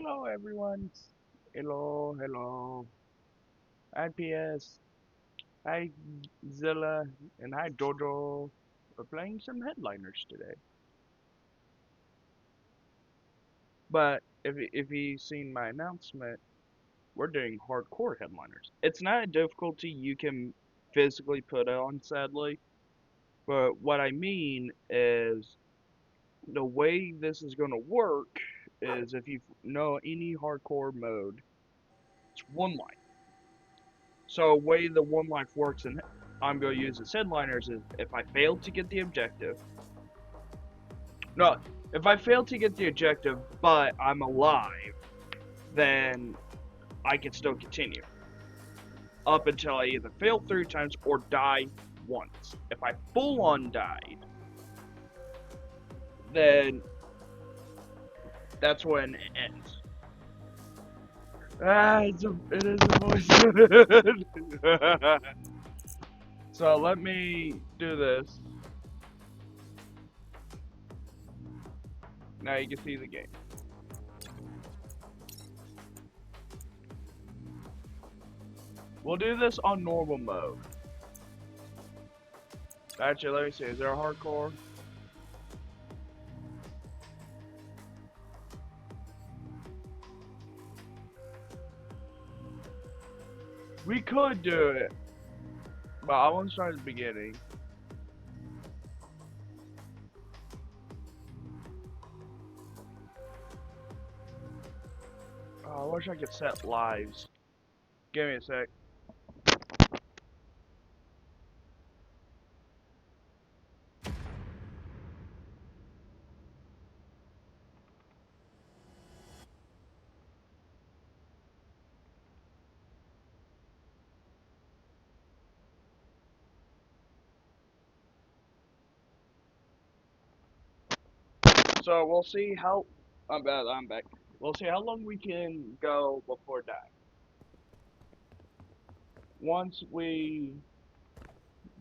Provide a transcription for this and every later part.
Hello, everyone. Hello, hello. Hi, PS. Hi, Zilla. And hi, Jojo. We're playing some headliners today. But if you've seen my announcement, we're doing hardcore headliners. It's not a difficulty you can physically put on, sadly. But what I mean is the way this is going to work is if you know any hardcore mode, it's one life. So way the one life works, and I'm going to use as headliners is if I fail to get the objective. No, if I fail to get the objective, but I'm alive, then I can still continue up until I either fail 3 times or die once. If I full on died, then that's when it ends. It is a voice. So let me do this. Now you can see the game. We'll do this on normal mode. Actually, let me see. Is there a hardcore? We could do it, but I want to start at the beginning. Oh, I wish I could set lives. Give me a sec. So we'll see how. I'm back. We'll see how long we can go before dying. Once we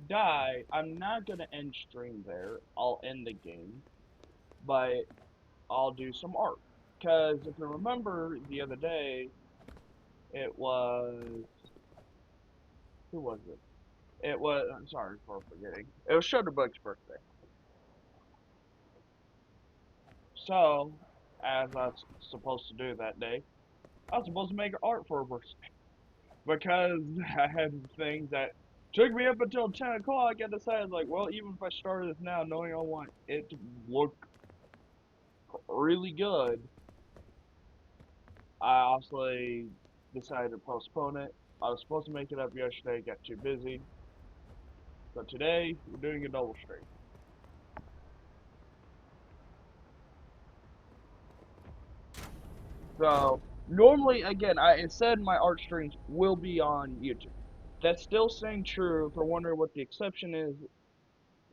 die, I'm not gonna end stream there. I'll end the game, but I'll do some art. Cause if you remember the other day, it was who was it? It was. I'm sorry for forgetting. It was Shutterbug's birthday. So, as I was supposed to do that day, I was supposed to make art for her birthday. Because I had things that took me up until 10 o'clock, I decided, like, well, even if I started this now, knowing I want it to look really good, I honestly decided to postpone it. I was supposed to make it up yesterday, got too busy. So today, we're doing a double stream. So, normally, again, I said my art streams will be on YouTube. That's still staying true. For wondering what the exception is,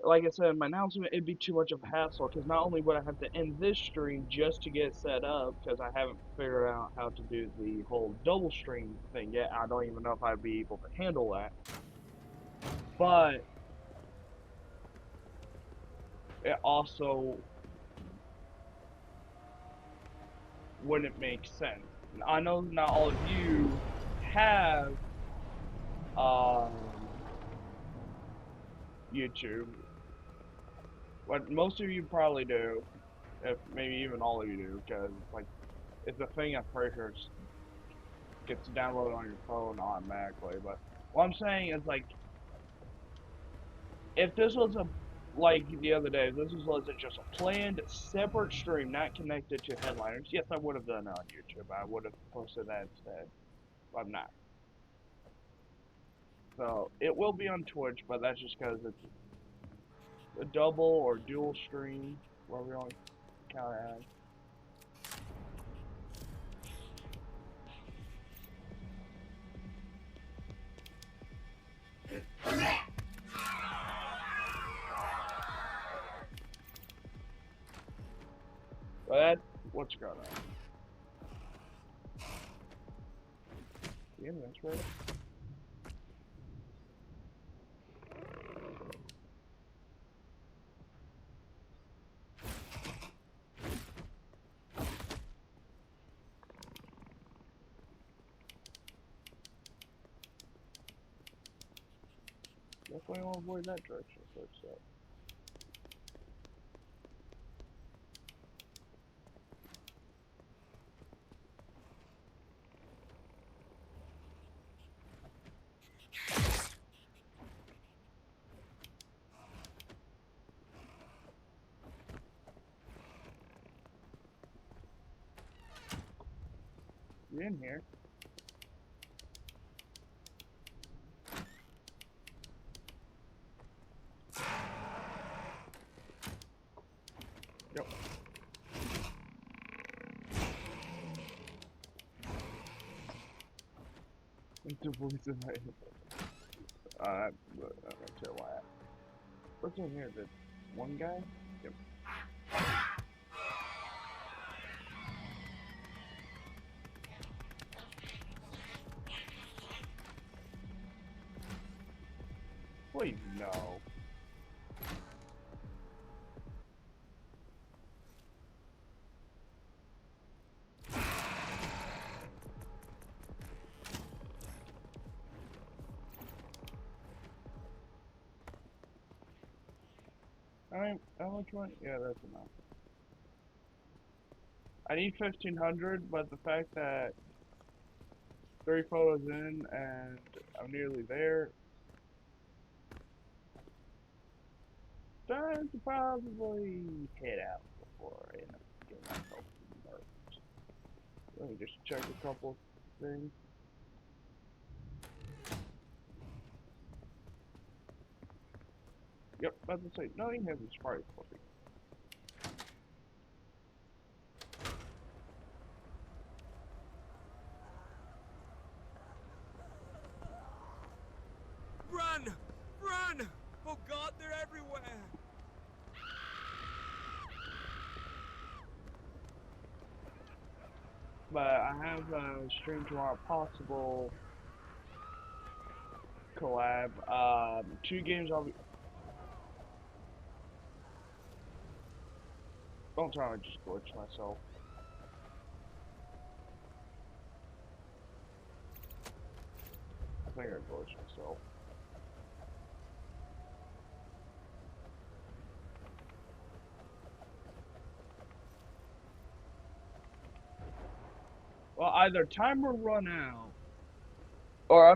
like I said in my announcement, it'd be too much of a hassle because not only would I have to end this stream just to get set up because I haven't figured out how to do the whole double stream thing yet. I don't even know if I'd be able to handle that. But it also wouldn't make sense. I know not all of you have um, YouTube. What most of you probably do, if maybe even all of you do, because like it's a thing I'm pretty sure gets downloaded on your phone automatically. But what I'm saying is like if this was a like the other day, if this was just a planned separate stream, not connected to headliners, yes, I would have done it on YouTube. I would have posted that instead. But I'm not. So it will be on Twitch, but that's just because it's a double or dual stream, where we only count it as. But that's what's going on. Yeah, that's right. Definitely want to avoid that direction first, so. You're in here. Yep. Into voice in my head. I'm not sure why. What's in here? The one guy? Yep. Please, no. How much money? Yeah, that's enough. I need 1500, but the fact that 3 photos in and I'm nearly there, time to probably head out before I end up getting myself murked. Let me just check a couple things. Yep, about to say, nothing has expired for me. Run! Run! Oh God, they're everywhere! But I have a stream tomorrow, possible collab. 2 games I'll be. Don't try to just glitch myself. I think I glitched myself. Well, either timer run out, or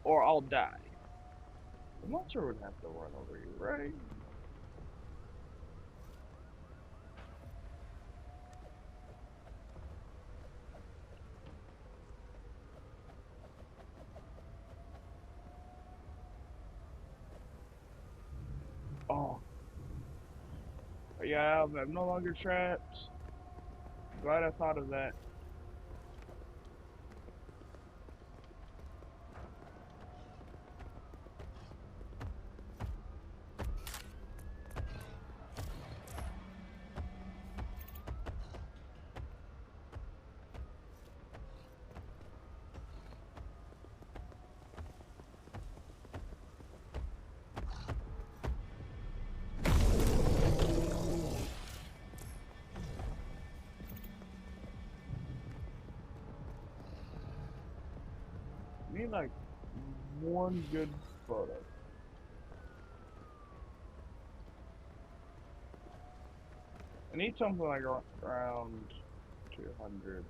or I'll die. The monster would have to run over you, right? Oh. Yeah, I'm no longer trapped. Glad I thought of that. Need like one good photo. I need something like around 200.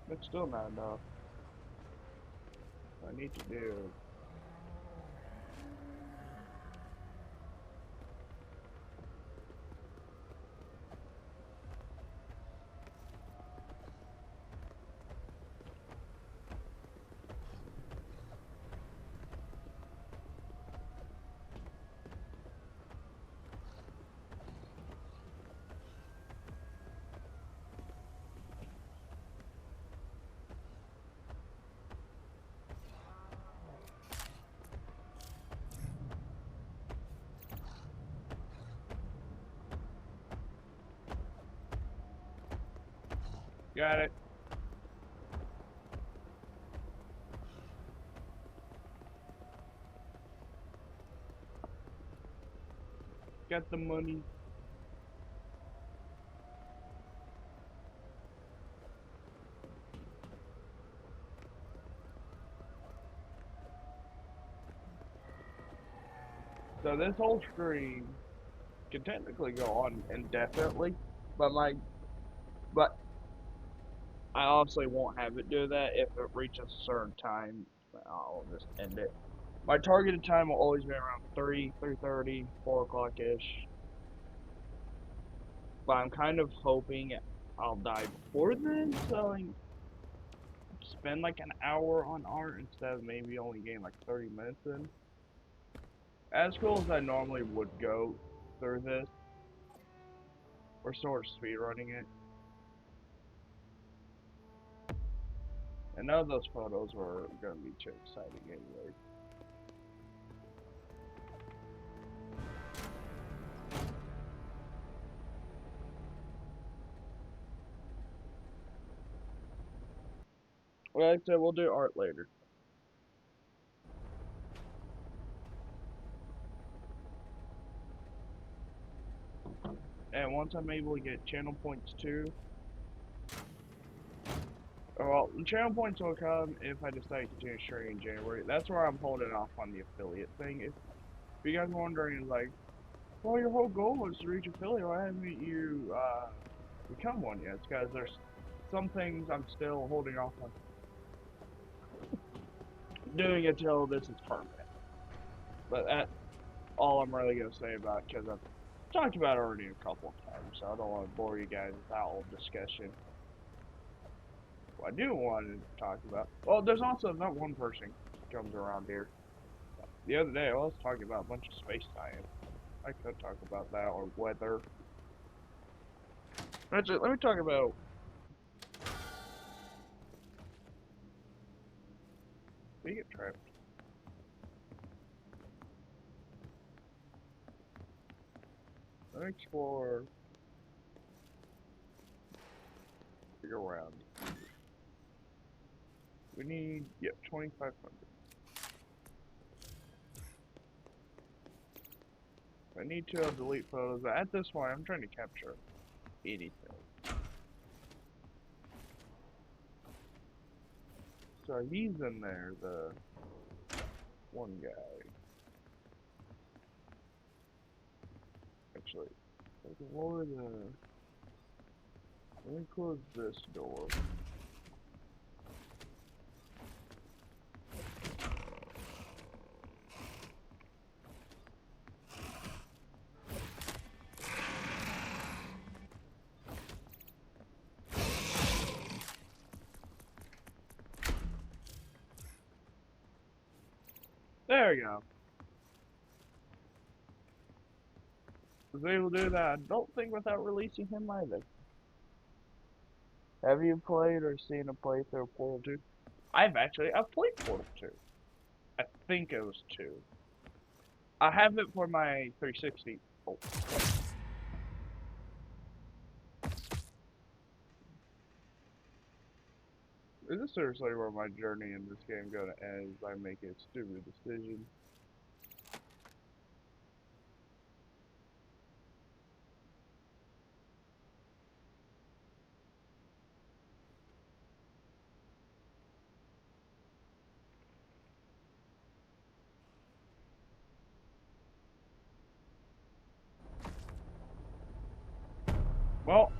That's still not enough. What I need to do. Got it. Got the money. So this whole stream can technically go on indefinitely, but but I obviously won't have it do that. If it reaches a certain time, I'll just end it. My targeted time will always be around 3, 3:30, 4 o'clock ish. But I'm kind of hoping I'll die before then, so I can spend like an hour on art instead of maybe only getting like 30 minutes in. As cool as I normally would go through this, we're sort of speedrunning it. And none of those photos were going to be too exciting anyway. Well, like I said, we'll do art later. And once I'm able to get channel points too, well, the channel points will come if I decide to continue streaming in January. That's where I'm holding off on the affiliate thing. If you guys are wondering, like, well, your whole goal was to reach affiliate, why haven't you become one yet? It's because there's some things I'm still holding off on doing until this is permanent. But that's all I'm really going to say about it, because I've talked about it already a couple of times, so I don't want to bore you guys with that whole discussion. What I do want to talk about, well, there's also that one person comes around here. The other day I was talking about a bunch of space science. I could talk about that, or weather. Actually, let me talk about. We get trapped. Let me explore. Figure around. We need, yep, 2,500. I need to delete photos, but at this point, I'm trying to capture anything. So he's in there, the one guy. Actually, lower the. Let me close this door. There we go. Was able to do that. I don't think without releasing him either. Have you played or seen a playthrough of Portal 2? I've played Portal 2. I think it was 2. I have it for my 360. Oh. Is this seriously where my journey in this game gonna end by making a stupid decision? Well,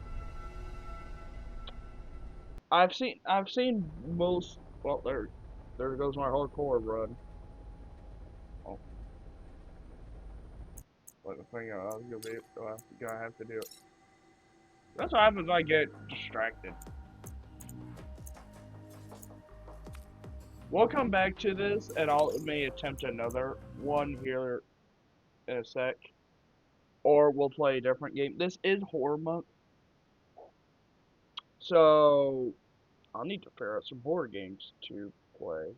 I've seen most. Well, there goes my hardcore run. Oh, but the thing I was gonna have to do it. That's what happens when I get distracted. We'll come back to this, and I'll may attempt another one here in a sec, or we'll play a different game. This is Horror Month, so I'll need to figure out some horror games to play.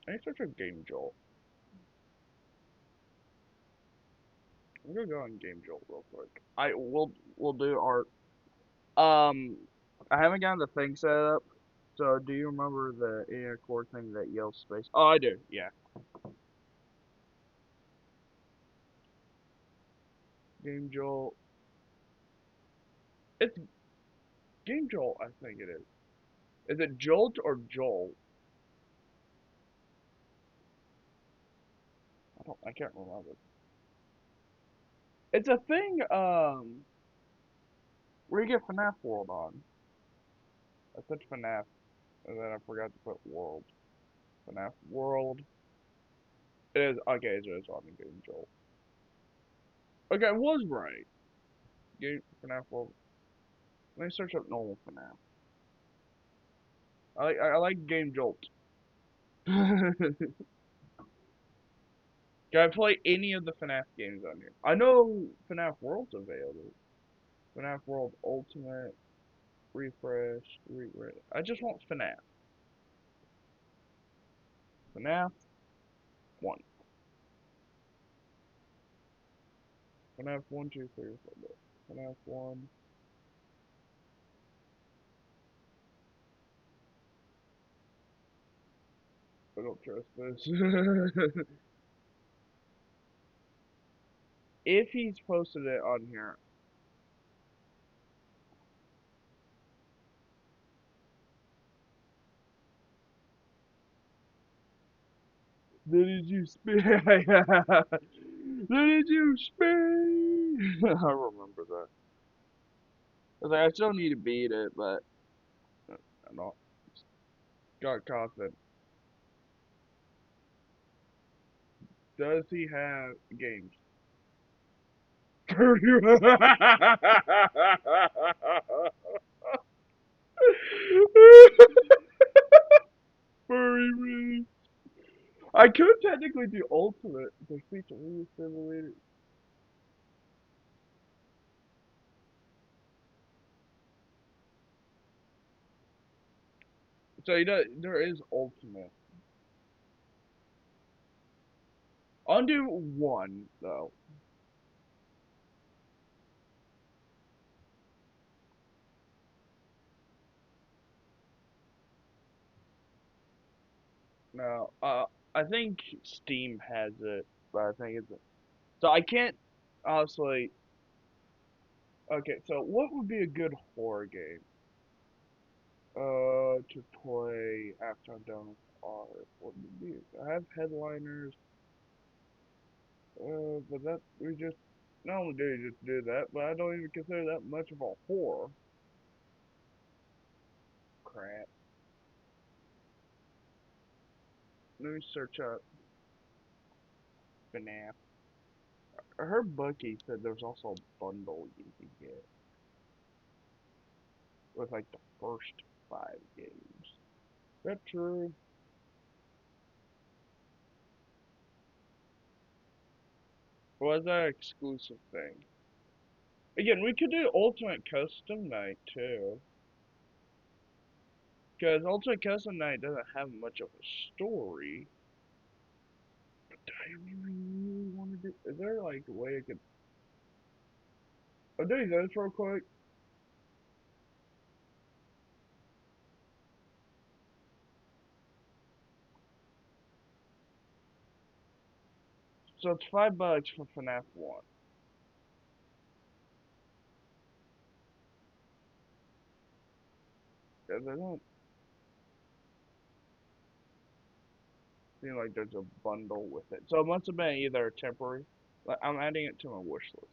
I need to search a game, Joel. I'm gonna go on Game Jolt real quick. We'll do art. Um, I haven't gotten the thing set up. So do you remember the inner core thing that yells space? Oh, I do. Yeah. Game Jolt. It's Game Jolt. I think it is. Is it Jolt or Joel? I can't remember. It's a thing. Where you get FNAF World on. I said FNAF, and then I forgot to put World. FNAF World. It is okay. It is on the Game Jolt. Okay, I was right. Game FNAF World. Let me search up normal FNAF. I like Game Jolt. Can I play any of the FNAF games on here? I know FNAF World's available. FNAF World Ultimate, Refresh, I just want FNAF. FNAF 1. FNAF 1, 2, 3, 4. FNAF 1. I don't trust this. If he's posted it on here, then did you speak? Then did you speak? I remember that. I was like, I still need to beat it, but I don't. Got confident. Does he have games? Furry me. I could technically do ultimate. Defeat the Wii Simulator. So there is ultimate. I'll do one though. No, I think Steam has it, but I think it's so I can't honestly. Okay, so what would be a good horror game? To play after I'm done with art. What would be? I have headliners. But that we just not only do you just do that, but I don't even consider that much of a horror. Crap. Let me search up FNAF. I heard Bucky said there's also a bundle you can get with like the first 5 games. Is that true? Or was that an exclusive thing? Again, we could do Ultimate Custom Night too. Because Ultimate Custom Night doesn't have much of a story. But do I really want to do? Is there like a way I could? I'll do this real quick. So it's $5 for FNAF 1. Because I don't seem like there's a bundle with it. So it must have been either temporary. Like, I'm adding it to my wish list.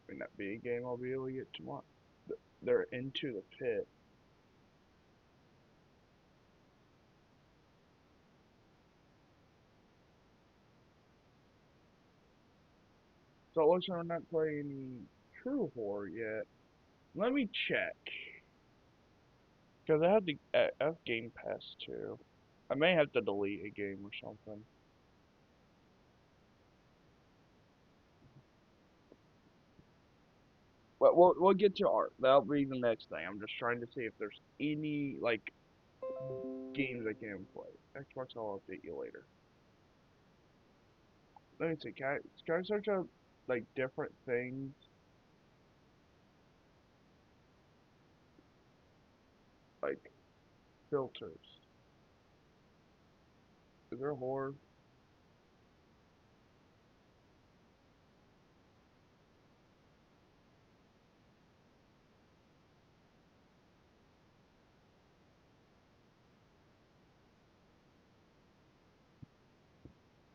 May not be a game I'll be able to get tomorrow. They're Into the Pit. So it looks like I'm not playing any true horror yet. Let me check. Because I have Game Pass too. I may have to delete a game or something. But we'll get to art. That'll be the next thing. I'm just trying to see if there's any like games I can play. Xbox, I'll update you later. let me see. Can I search up like different things like filters? Is there a horror?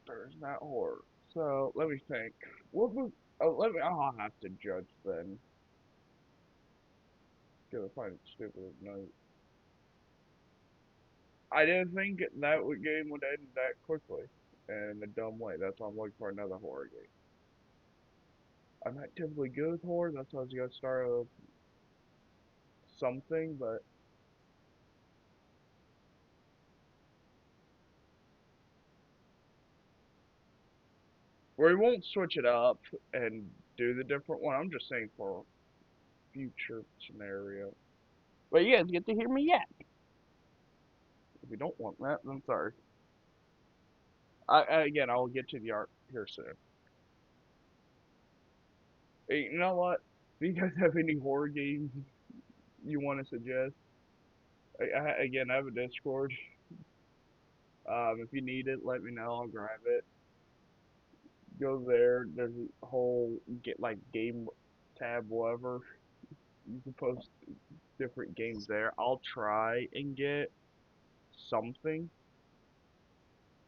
There's not horror. So let me think. What was? Oh, let me. I'll have to judge then. Gonna find it stupid. No, I didn't think game would end that quickly, in a dumb way. That's why I'm looking for another horror game. I'm not typically good with horror. That's why I was gonna start with something, but we won't switch it up and do the different one. I'm just saying for future scenario. But you guys get to hear me yet. If you don't want that, then sorry. Again, I'll get to the art here soon. Hey, you know what? Do you guys have any horror games you want to suggest? Again, I have a Discord. If you need it, let me know. I'll grab it. Go there. There's a whole get like game tab, whatever. You can post different games there. I'll try and get something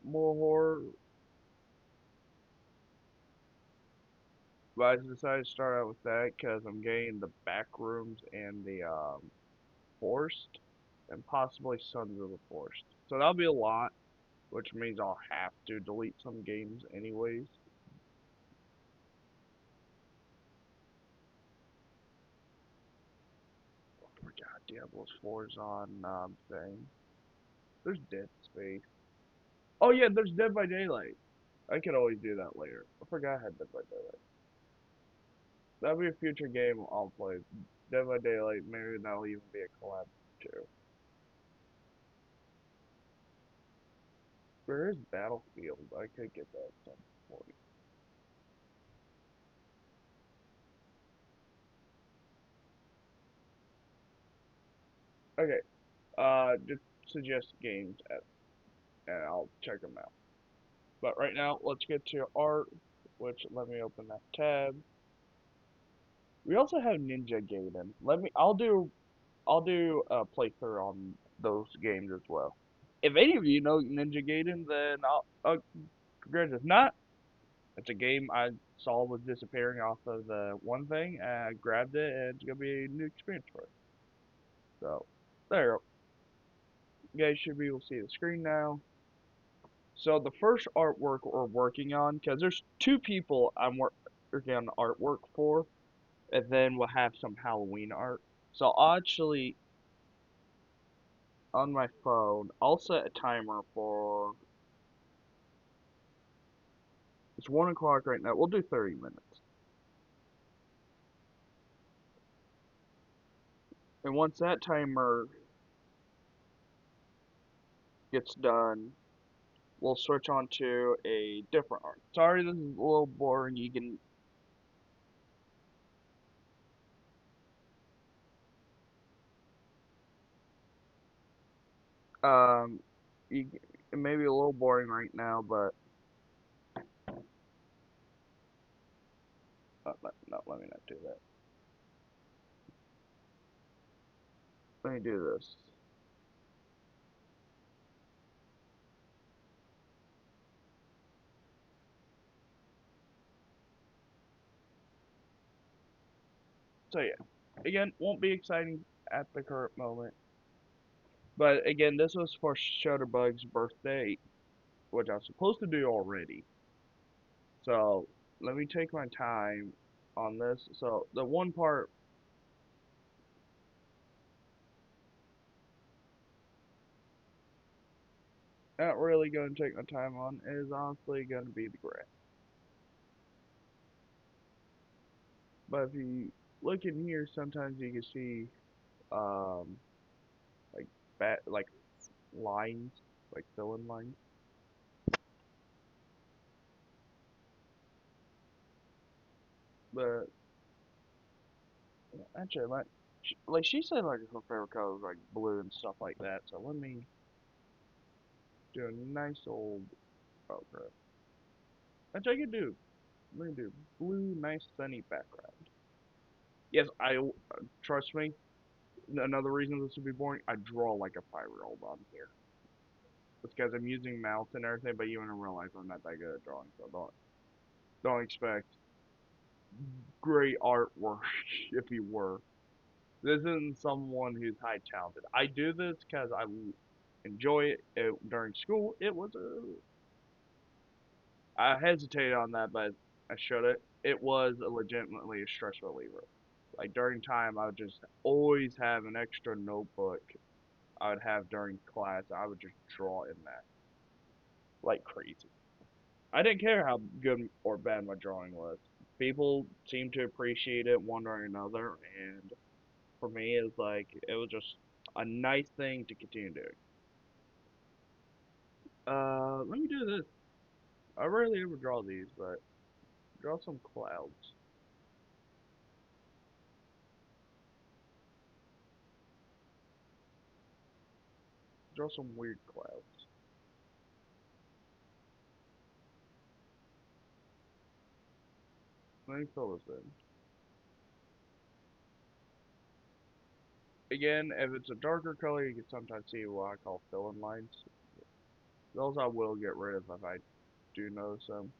more horror, but I decided to start out with that because I'm getting the back rooms and the forest, and possibly Sons of the Forest. So that'll be a lot, which means I'll have to delete some games anyways. I forgot Diablo's 4's on thing. There's Dead Space. Oh yeah, there's Dead by Daylight. I could always do that later. I forgot I had Dead by Daylight. That'll be a future game I'll play. Dead by Daylight, maybe that'll even be a collab too. Where is Battlefield? I could get that at some point. Okay, just suggest games and I'll check them out. But right now, let's get to art, which let me open that tab. We also have Ninja Gaiden. I'll do a playthrough on those games as well. If any of you know Ninja Gaiden, then I'll congrats. If not, it's a game I saw was disappearing off of the one thing, and I grabbed it, and it's gonna be a new experience for it. So there, you guys should be able to see the screen now. So the first artwork we're working on, because there's two people I'm working on artwork for, and then we'll have some Halloween art. So I'll actually, on my phone, I'll set a timer for, it's 1 o'clock right now. We'll do 30 minutes. And once that timer gets done, we'll switch on to a different art. Sorry, this is a little boring. You can, um, it may be a little boring right now, but, no, let me not do that. Let me do this. So yeah, again, won't be exciting at the current moment. But again, this was for Shutterbug's birthday, which I was supposed to do already. So let me take my time on this. So the one part not really going to take my time on is honestly going to be the grass. But if you look in here, sometimes you can see um like like lines, like fill-in lines. But actually, like she said, like her favorite color is like blue and stuff like that. So let me do a nice old. Oh crap! Actually, I could do. Let me do blue, nice sunny background. Yes, trust me. Another reason this would be boring. I draw like a 5-year-old on here. It's because I'm using mouse and everything, but you don't realize I'm not that good at drawing, so don't expect great artwork if you were. This isn't someone who's high talented. I do this because I enjoy it. During school. It was a. I hesitated on that, but I should have. It was a legitimately a stress reliever. Like during time, I would just always have an extra notebook I would have during class. I would just draw in that like crazy. I didn't care how good or bad my drawing was. People seemed to appreciate it one or another, and for me, it's like it was just a nice thing to continue doing. Let me do this. I rarely ever draw these, but draw some clouds. Draw some weird clouds. Let me fill this in. Again, if it's a darker color, you can sometimes see what I call fill-in lines. Those I will get rid of if I do notice them.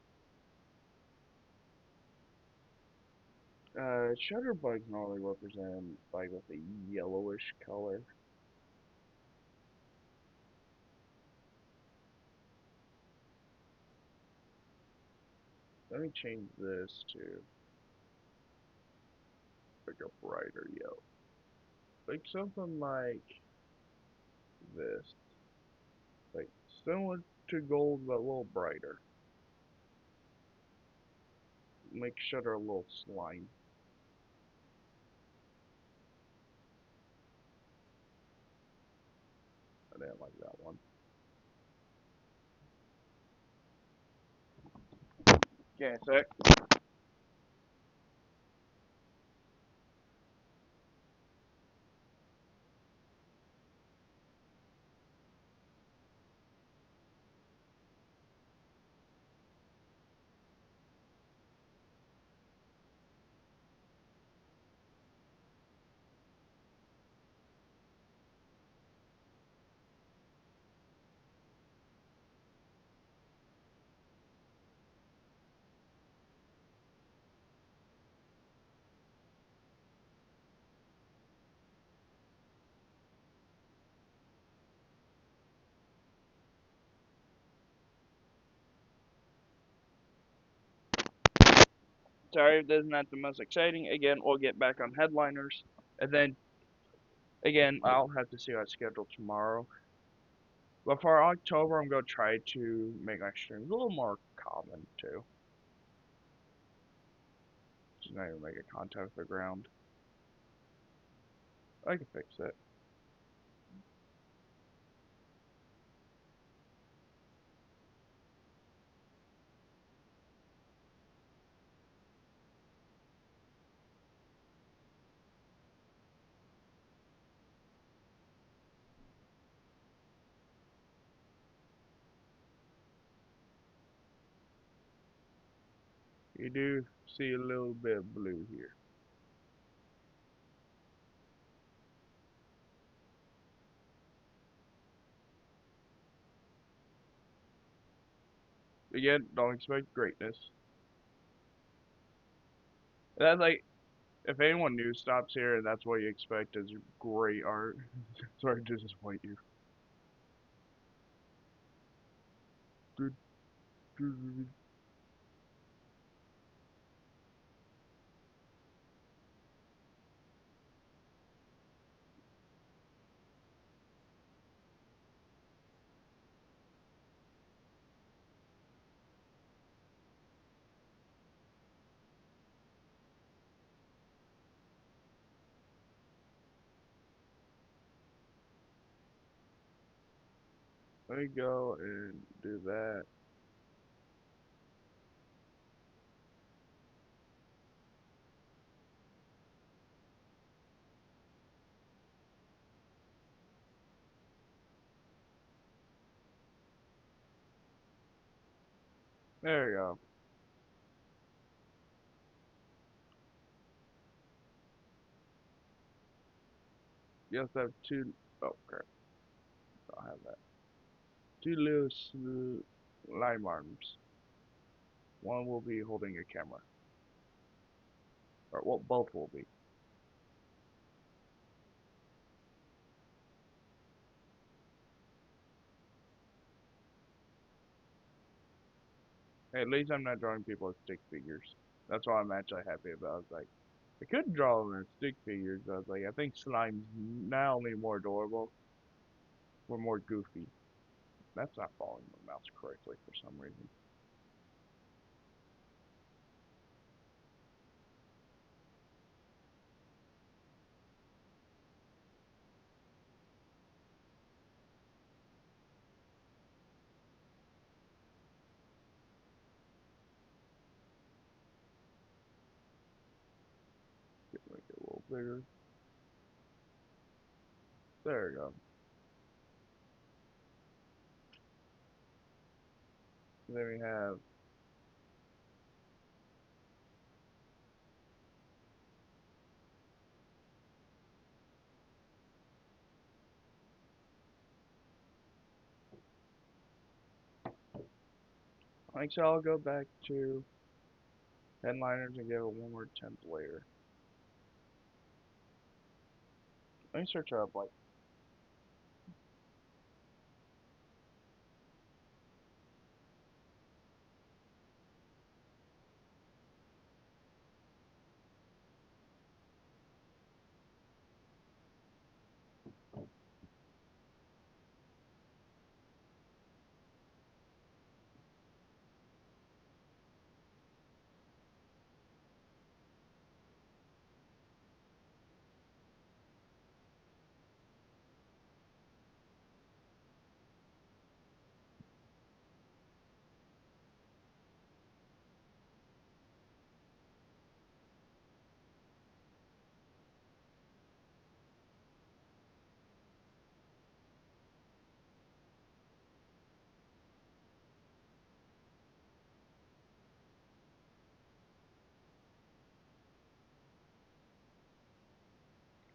Shutterbugs normally represent like with a yellowish color. Let me change this to like a brighter yellow. Like something like this. Like similar to gold but a little brighter. Make Shutter a little slime. I didn't like that one. Okay, so sorry, this is not the most exciting. Again, we'll get back on headliners. And then again, I'll have to see our schedule tomorrow. But for October, I'm gonna try to make my streams a little more common too. Just not even make a content with the ground. I can fix it. You do see a little bit of blue here. Again, don't expect greatness. That's like if anyone new stops here and that's what you expect is great art, sorry to disappoint you. Let me go and do that. There you go. You have to have two. Oh, crap. I'll have that. Two loose lime arms. One will be holding a camera. Or, well, both will be. Hey, at least I'm not drawing people as stick figures. That's why I'm actually happy about. I was like, I could draw them as stick figures, but I was like, I think slime's not only more adorable, but more goofy. That's not following the mouse correctly for some reason. Make it a little bigger. There we go. Then we have I think so I'll go back to headliners and give it one more attempt later. Let me search up like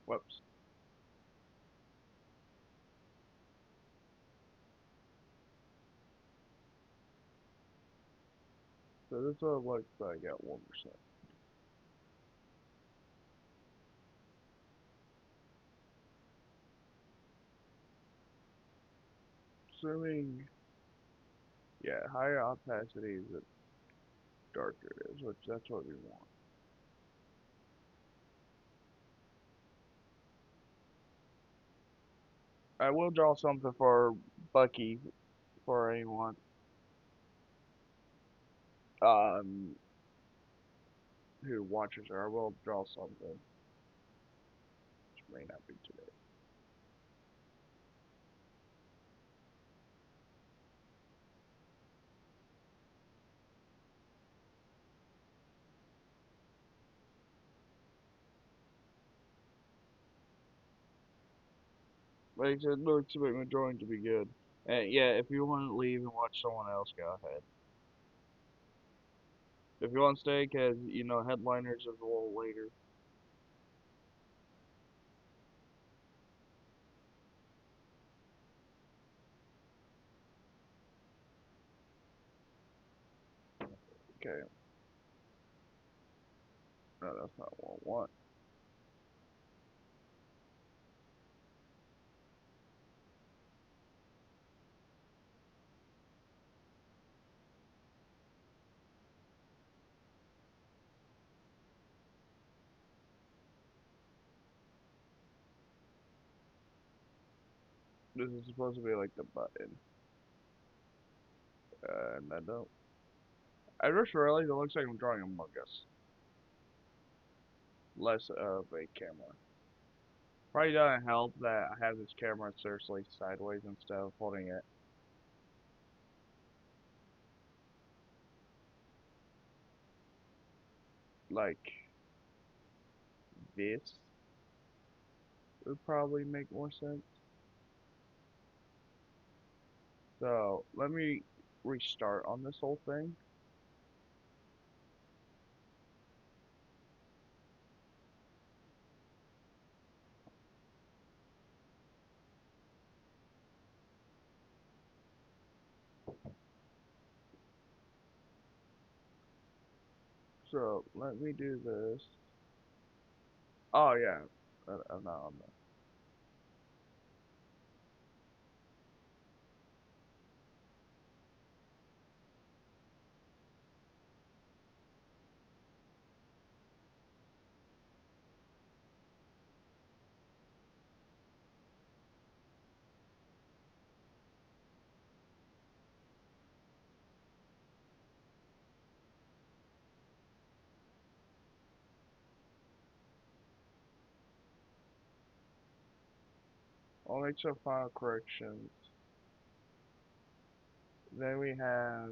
whoops. So this one looks like I got 1%. Assuming yeah, higher opacity the darker it is, which that's what we want. I will draw something for Bucky for anyone um who watches her. I will draw something, which may not be today. Like I said, don't expect my drawing to be good. And yeah, if you want to leave and watch someone else, go ahead. If you want to stay, cause you know headliners is a little later. Okay, no, that's not what I want. This is supposed to be like the button, and I don't. I just realized it looks like I'm drawing Among Us, less of a camera. Probably doesn't help that I have this camera seriously sideways instead of holding it like this. Would probably make more sense. So let me restart on this whole thing. So let me do this. Oh yeah, I'm not on that. I'll make some final corrections. Then we have,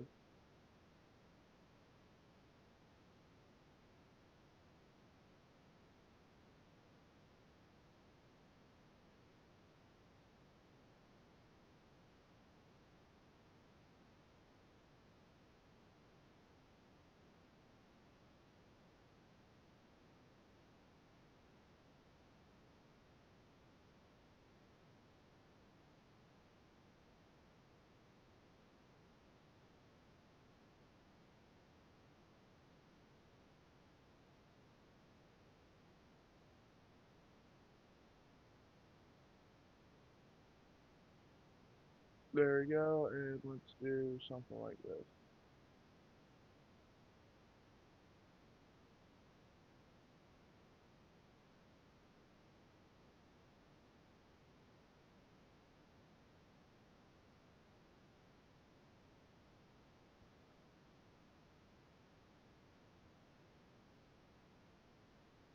there we go, and let's do something like this.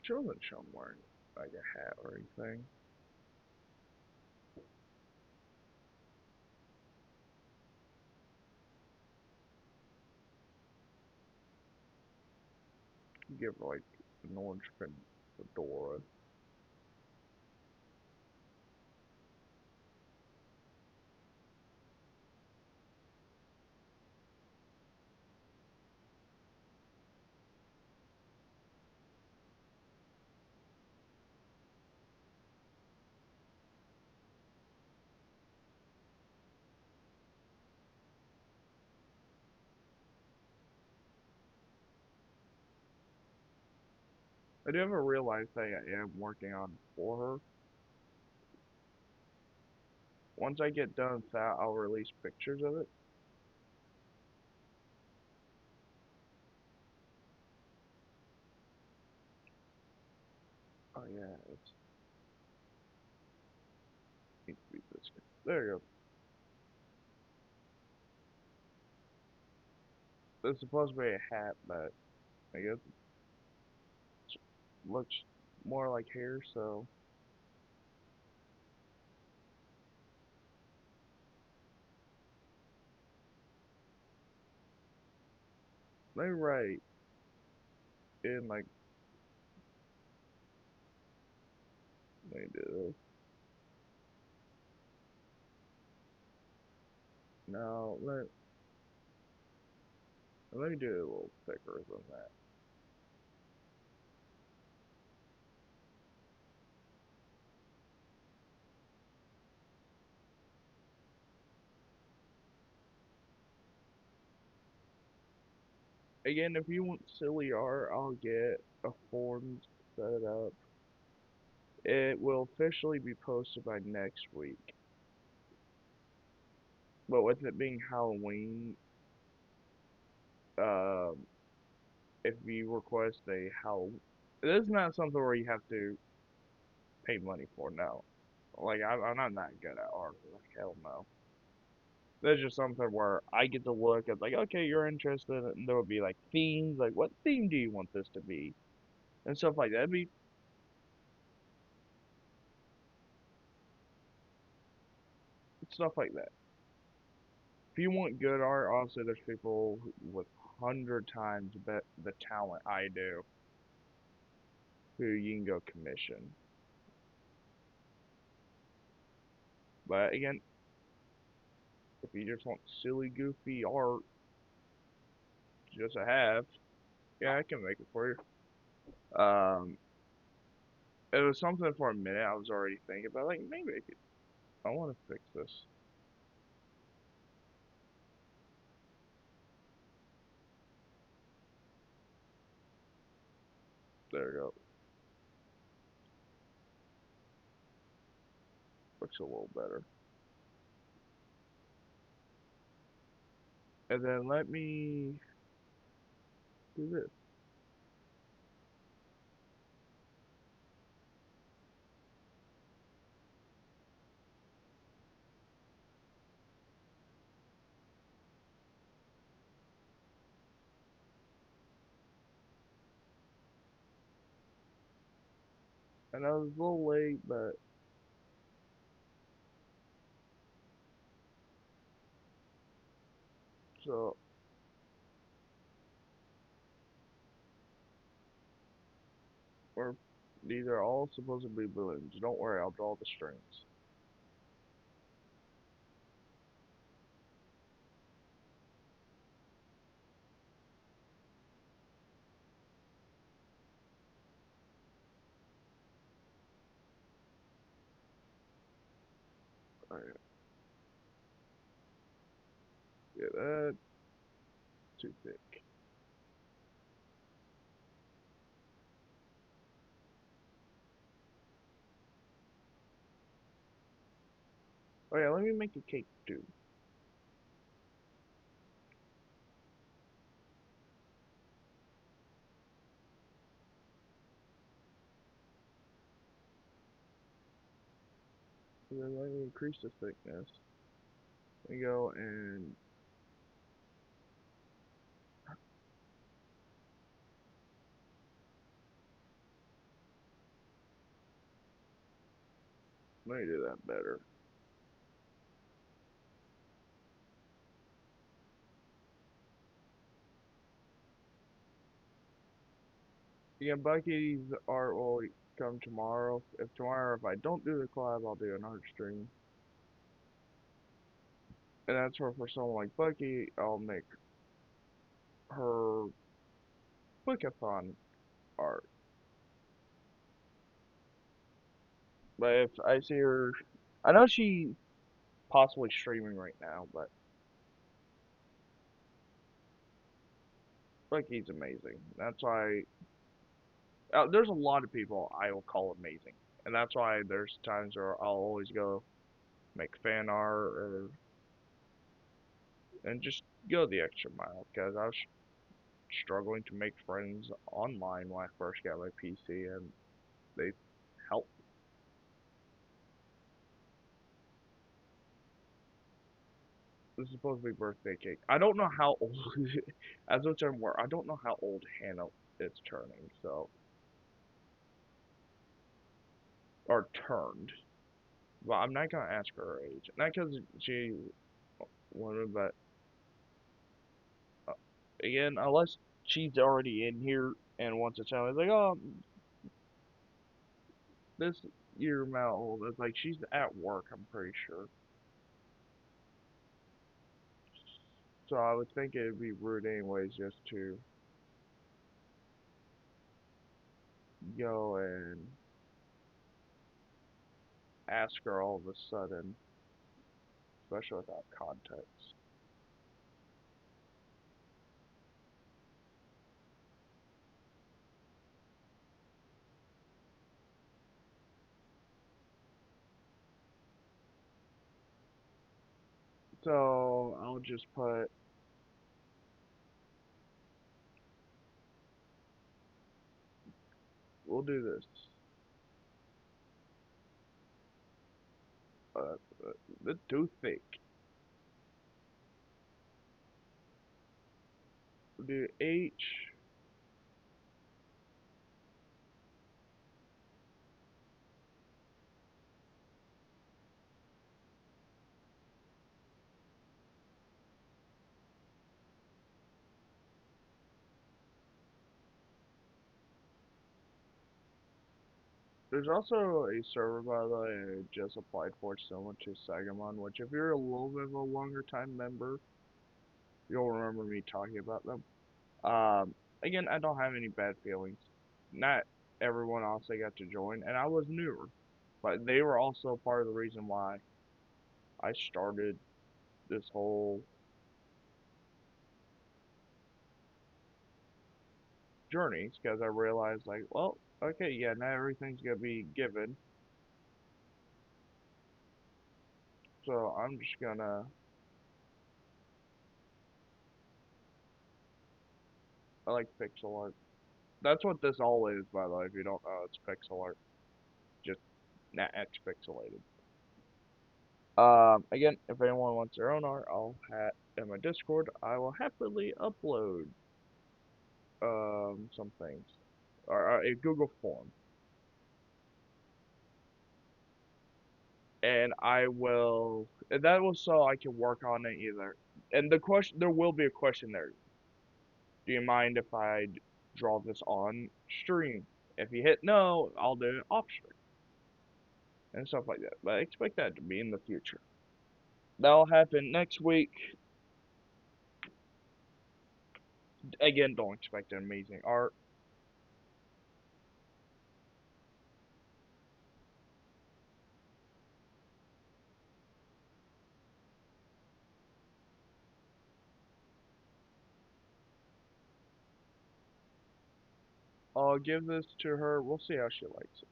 She wasn't shown wearing like a hat or anything. Give her like an orange pin fedora. I do have a real life thing I am working on for her. Once I get done with that, I'll release pictures of it. Oh yeah, it's needs to be this good. There you go. It's supposed to be a hat, but I guess it looks more like hair, so they write in like they do. Now let me do it a little thicker than that. Again, if you want silly art, I'll get a form set up. It will officially be posted by next week. But with it being Halloween, um, if you request a Halloween, this is not something where you have to pay money for. No, like I'm not that good at art. Like hell no. There's just something where I get to look at like, okay, you're interested, and there would be like themes, like what theme do you want this to be, and stuff like that. It'd be stuff like that. If you want good art, obviously there's people with 100 times the talent I do who you can go commission. But again, if you just want silly, goofy art just to have, yeah, I can make it for you. It was something for a minute I was already thinking about, like maybe I want to fix this. There you go. Looks a little better. And then let me do this. And I was a little late, but so we're these are all supposed to be balloons. Don't worry, I'll draw the strings. Alright, yeah, that's too thick. Oh yeah, let me make a cake too. And then let me increase the thickness. Let me go and let me do that better. Yeah, Bucky's art will come tomorrow. If I don't do the collab, I'll do an art stream. And that's where for someone like Bucky, I'll make her Wickathon art. But if I see her, I know she possibly streaming right now, but Bucky's amazing. That's why there's a lot of people I will call amazing, and that's why there's times where I'll always go make fan art or and just go the extra mile because I was struggling to make friends online when I first got my PC, and they helped. This is supposed to be birthday cake. I don't know how old, as much as I'm aware, I don't know how old Hannah is turning, so, or turned. But I'm not gonna ask her age. Not because she wanted, but uh, again, unless she's already in here and wants to tell me, like, oh, this year amount old. It's like she's at work, I'm pretty sure. So I would think it'd be rude anyways just to go and ask her all of a sudden, especially without context. So I'll just put, we'll do this. Uh, the too thick. We'll do H. There's also a server, by the way, I just applied for similar to Sagamon, which if you're a little bit of a longer time member, you'll remember me talking about them. Again, I don't have any bad feelings. Not everyone else I got to join, and I was newer, but they were also part of the reason why I started this whole journeys because I realized like, well, okay, yeah, not everything's gonna be given, so I'm just gonna. I like pixel art. That's what this all is, by the way. If you don't know, it's pixel art, just not X pixelated. Again, if anyone wants their own art, I'll have in my Discord. I will happily upload some things or a Google form, and I will. And that was so I can work on it either. And the question, there will be a question there. Do you mind if I draw this on stream? If you hit no, I'll do it off stream and stuff like that. But I expect that to be in the future. That'll happen next week. Again, don't expect an amazing art. I'll give this to her. We'll see how she likes it.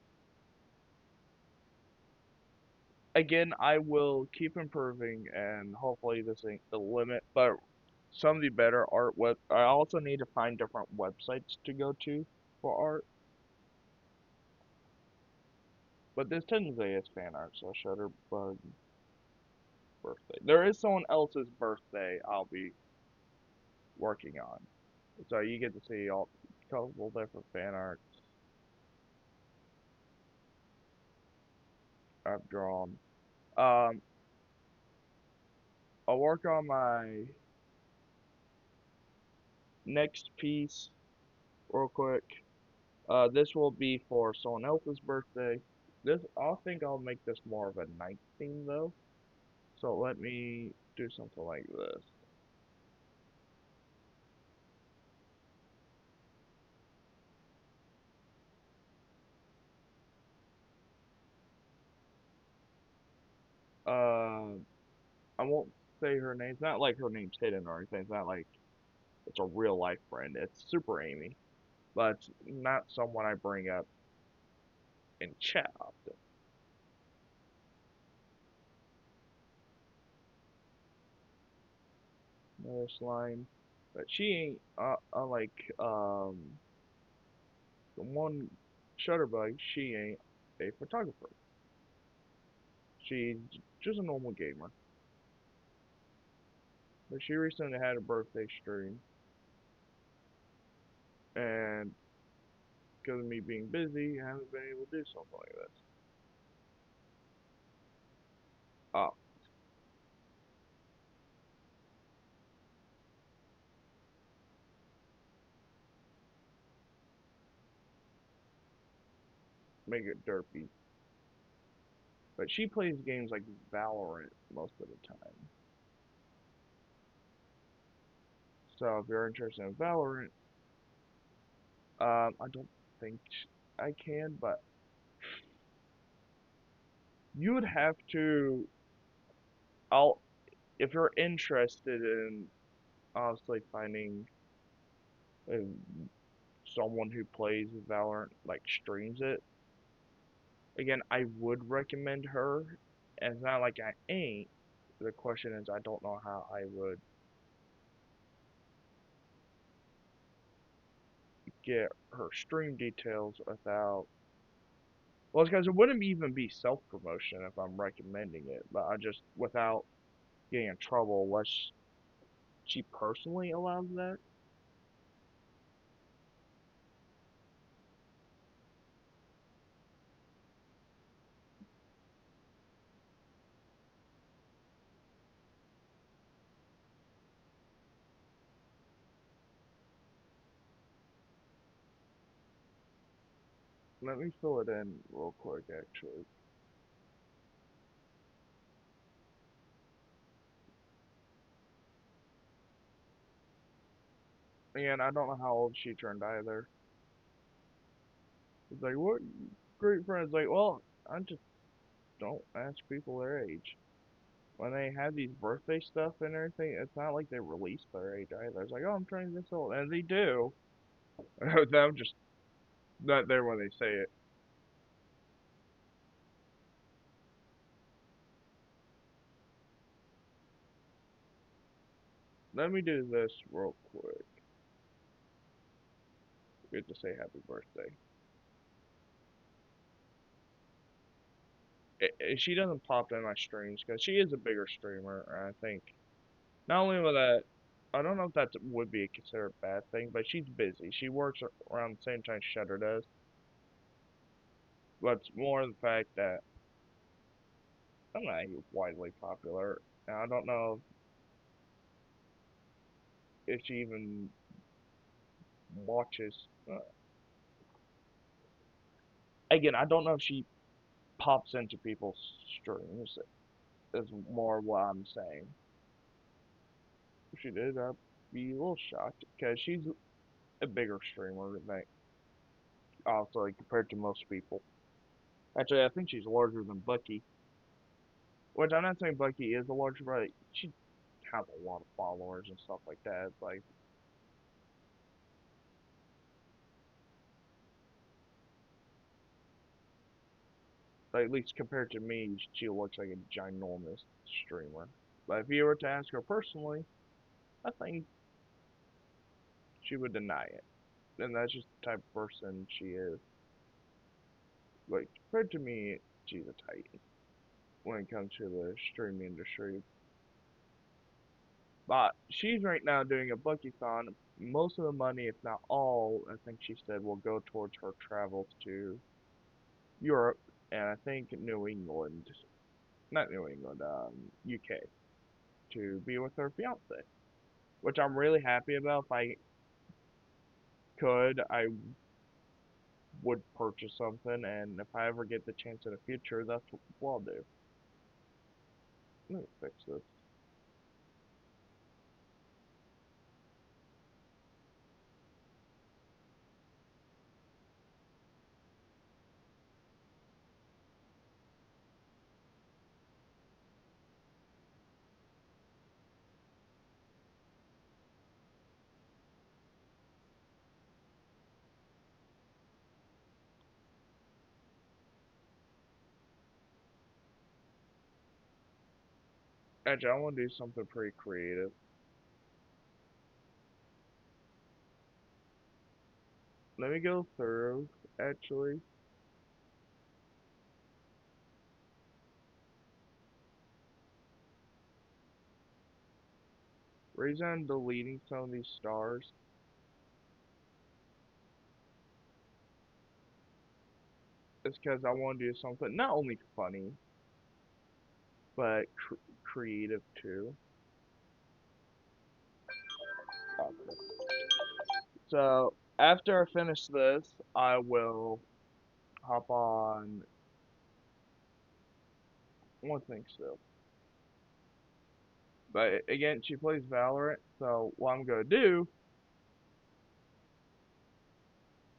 Again, I will keep improving, and hopefully this ain't the limit. But some of the better art web. I also need to find different websites to go to for art. But this technically is fan art, so Shutterbug birthday. There is someone else's birthday I'll be working on. So you get to see all couple different fan arts I've drawn. Um, I'll work on my next piece real quick. This will be for someone else's birthday. This, I think I'll make this more of a night theme though. So let me do something like this. Uh, I won't say her name. It's not like her name's hidden or anything. It's not like it's a real life friend. It's Super Amy, but it's not someone I bring up in chat often. Another slime, but she ain't like the one Shutterbug. She ain't a photographer. She's just a normal gamer. But she recently had a birthday stream, and because of me being busy, I haven't been able to do something like this. Oh, make it derpy. But she plays games like Valorant most of the time. So if you're interested in Valorant, I don't think I can, but you would have to. I'll if you're interested in honestly finding uh, someone who plays Valorant, like streams it. Again, I would recommend her. And it's not like I ain't. The question is, I don't know how I would get her stream details without. Well, it's because it wouldn't even be self promotion if I'm recommending it, but I just without getting in trouble unless she personally allows that. Let me fill it in real quick, actually. And I don't know how old she turned either. It's like, what great friends? Like, well, I just don't ask people their age. When they have these birthday stuff and everything, it's not like they release their age either. It's like, oh, I'm turning this old. And they do. I'm just not there when they say it. Let me do this real quick. Get to say happy birthday. She doesn't pop in my streams because she is a bigger streamer. And I think not only with that, I don't know if that would be considered a bad thing, but she's busy. She works around the same time Shutter does. But it's more the fact that I'm not widely popular. And I don't know if she even watches. Again, I don't know if she pops into people's streams. Is more what I'm saying. If she did, I'd be a little shocked because she's a bigger streamer than also like, compared to most people. Actually, I think she's larger than Bucky. Which I'm not saying Bucky is a larger, but she has a lot of followers and stuff like that. Like at least compared to me, she looks like a ginormous streamer. But if you were to ask her personally, I think she would deny it. And that's just the type of person she is. Like compared to me, she's a titan when it comes to the streaming industry. But she's right now doing a Buckython. Most of the money, if not all, I think she said will go towards her travels to Europe and I think New England, not New England, UK, to be with her fiance, which I'm really happy about. If I could, I would purchase something, and if I ever get the chance in the future, that's what I'll do. Let me fix this. Actually, I want to do something pretty creative. Let me go through, actually. Reason I'm deleting some of these stars is because I want to do something not only funny, but creative too. Okay. So, after I finish this, I will hop on one thing still. But again, she plays Valorant, so what I'm gonna do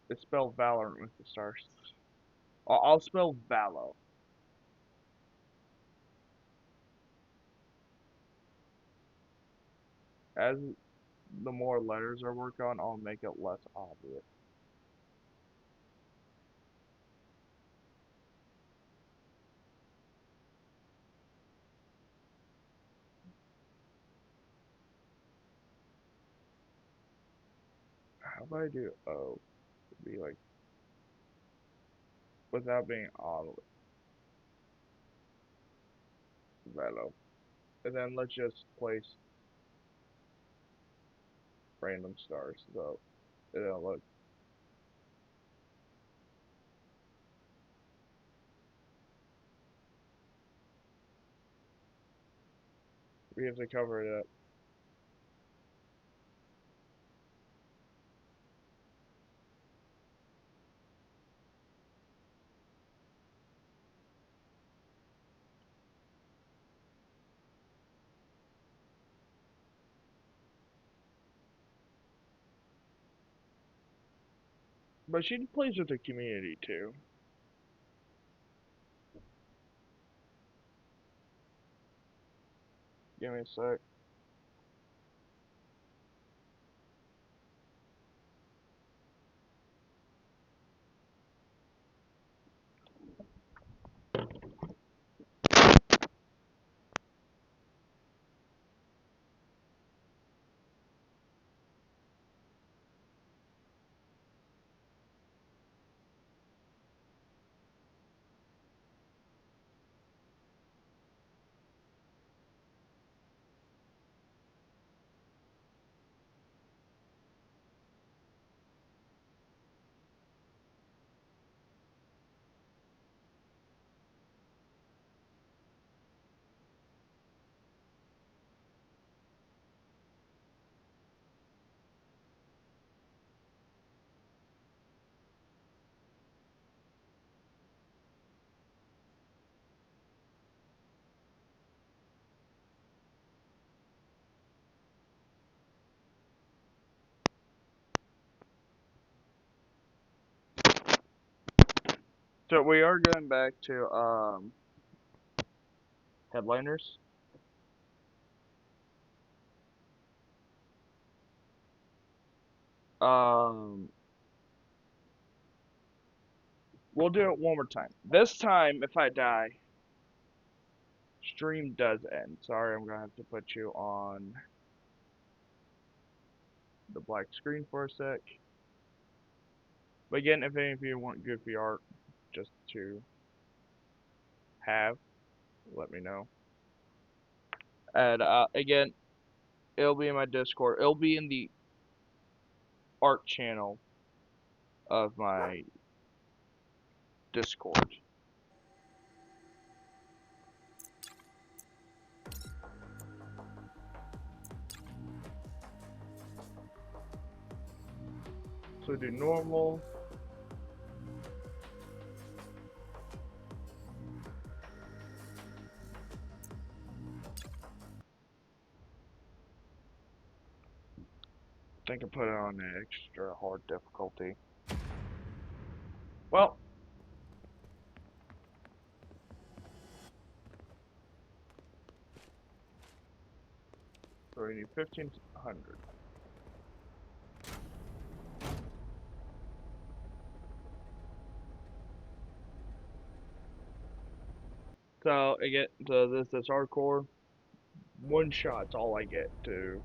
is spell Valorant with the stars. I'll spell Valo. As the more letters I work on, I'll make it less obvious. How about I do O? Be like, without being obvious, Valo. And then let's just place random stars. So, look, we have to cover it up. But she plays with the community too. Give me a sec. So we are going back to headliners. Um, we'll do it one more time. This time, if I die, stream does end. Sorry, I'm gonna have to put you on the black screen for a sec. But again, if any of you want goofy art just to have, let me know. And again, it'll be in my Discord. It'll be in the art channel of my Discord. So do normal. I think I put it on the extra hard difficulty. Well, so we need 1500. So again, so this is hardcore. One shot's all I get to.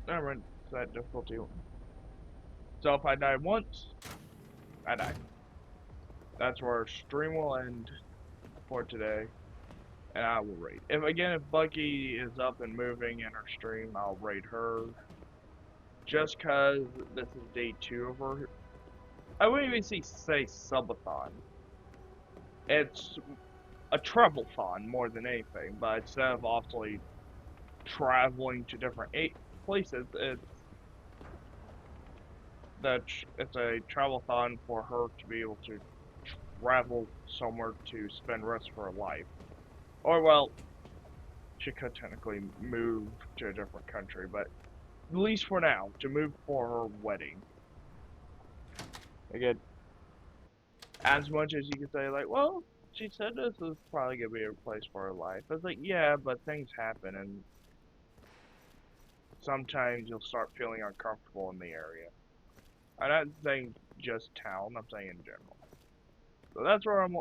Never that difficulty. So if I die once, I die. That's where our stream will end for today, and I will raid. If Bucky is up and moving in her stream, I'll raid her. Just cause this is day 2 of her. I wouldn't even say subathon. It's a travel-thon more than anything, but instead of obviously traveling to different places, it's a travel-thon for her to be able to travel somewhere to spend the rest of her life. Or, well, she could technically move to a different country, but at least for now, to move for her wedding. Again, as much as you can say, like, well, she said this is probably gonna be a place for her life. I was like, yeah, but things happen, and sometimes you'll start feeling uncomfortable in the area. I'm not saying just town, I'm saying in general. So that's where I'm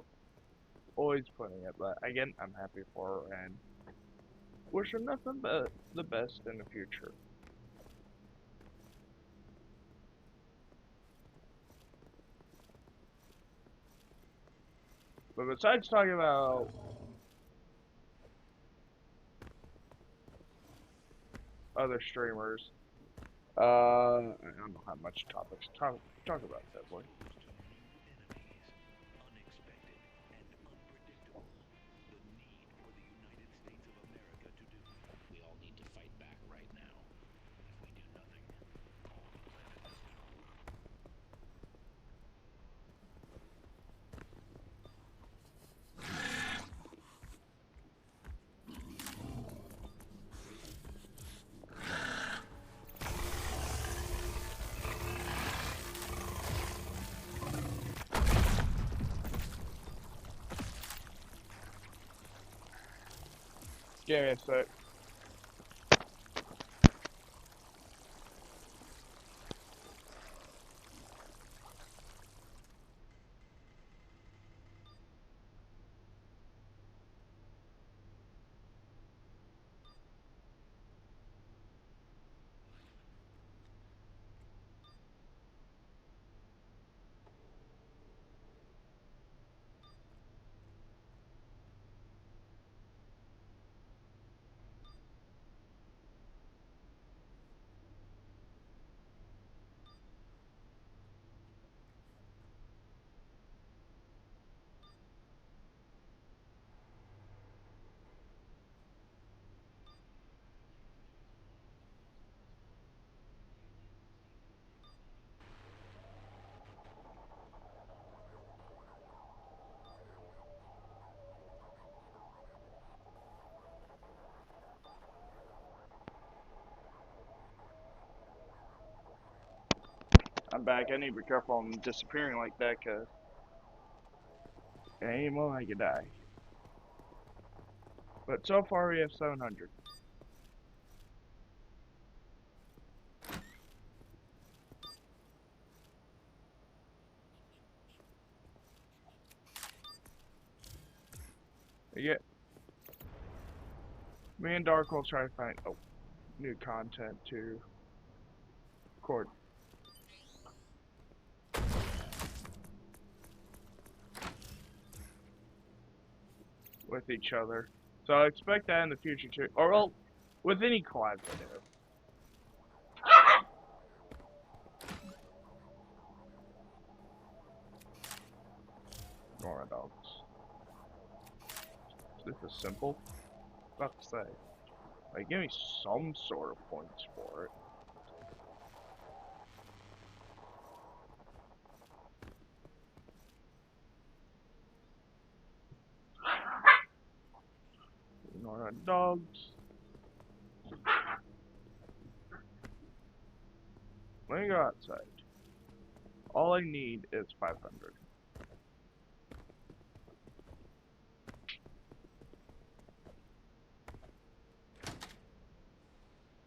always putting it, but again, I'm happy for her and wish her nothing but the best in the future. But besides talking about other streamers, I don't have much topics to talk about that boy. Give me a sec. I'm back. I need to be careful I'm disappearing like that, cause any moment I could die. But so far we have 700. Yeah. Me and Dark will try to find new content to record with each other. So I expect that in the future too. Or well, with any collabs I do. Ignore my dogs. This is simple. About to say. Like, give me some sort of points for it. Ignore my dogs. Let me go outside. All I need is 500.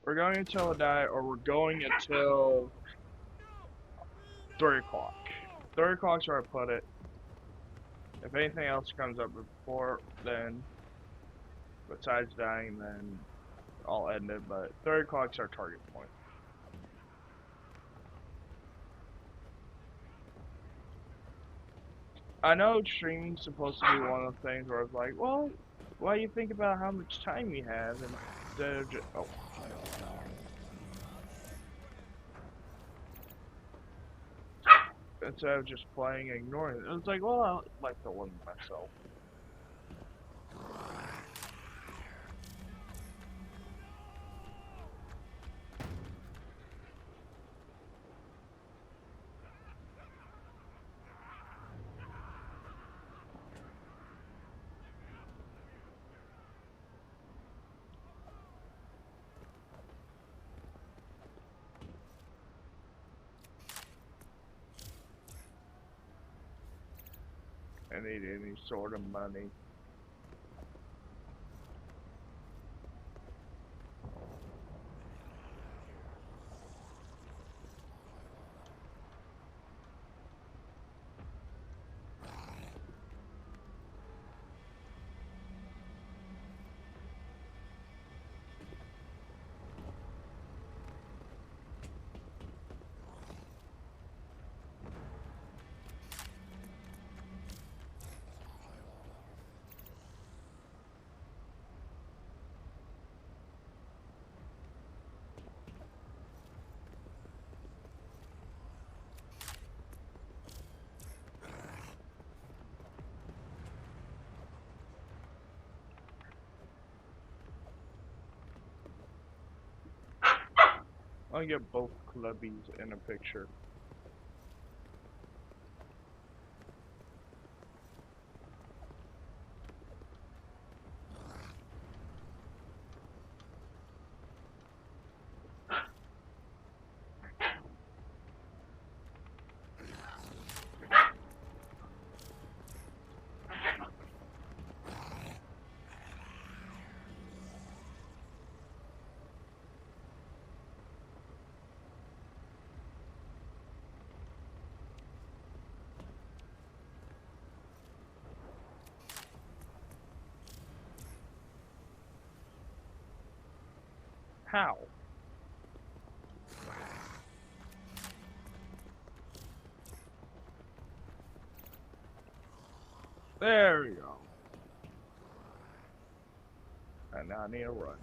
We're going until I die, or we're going until 3 o'clock. 3 o'clock's where I put it. If anything else comes up before then, besides dying, then I'll end it, but 3 o'clock's our target point. I know streaming's supposed to be one of the things where it's like, well, why do you think about how much time you have instead of just, instead of just playing and ignoring it. It's like, well, I like to limit myself. I need any sort of money. I'll get both clubbies in a picture. How? There we go. And now I need to run.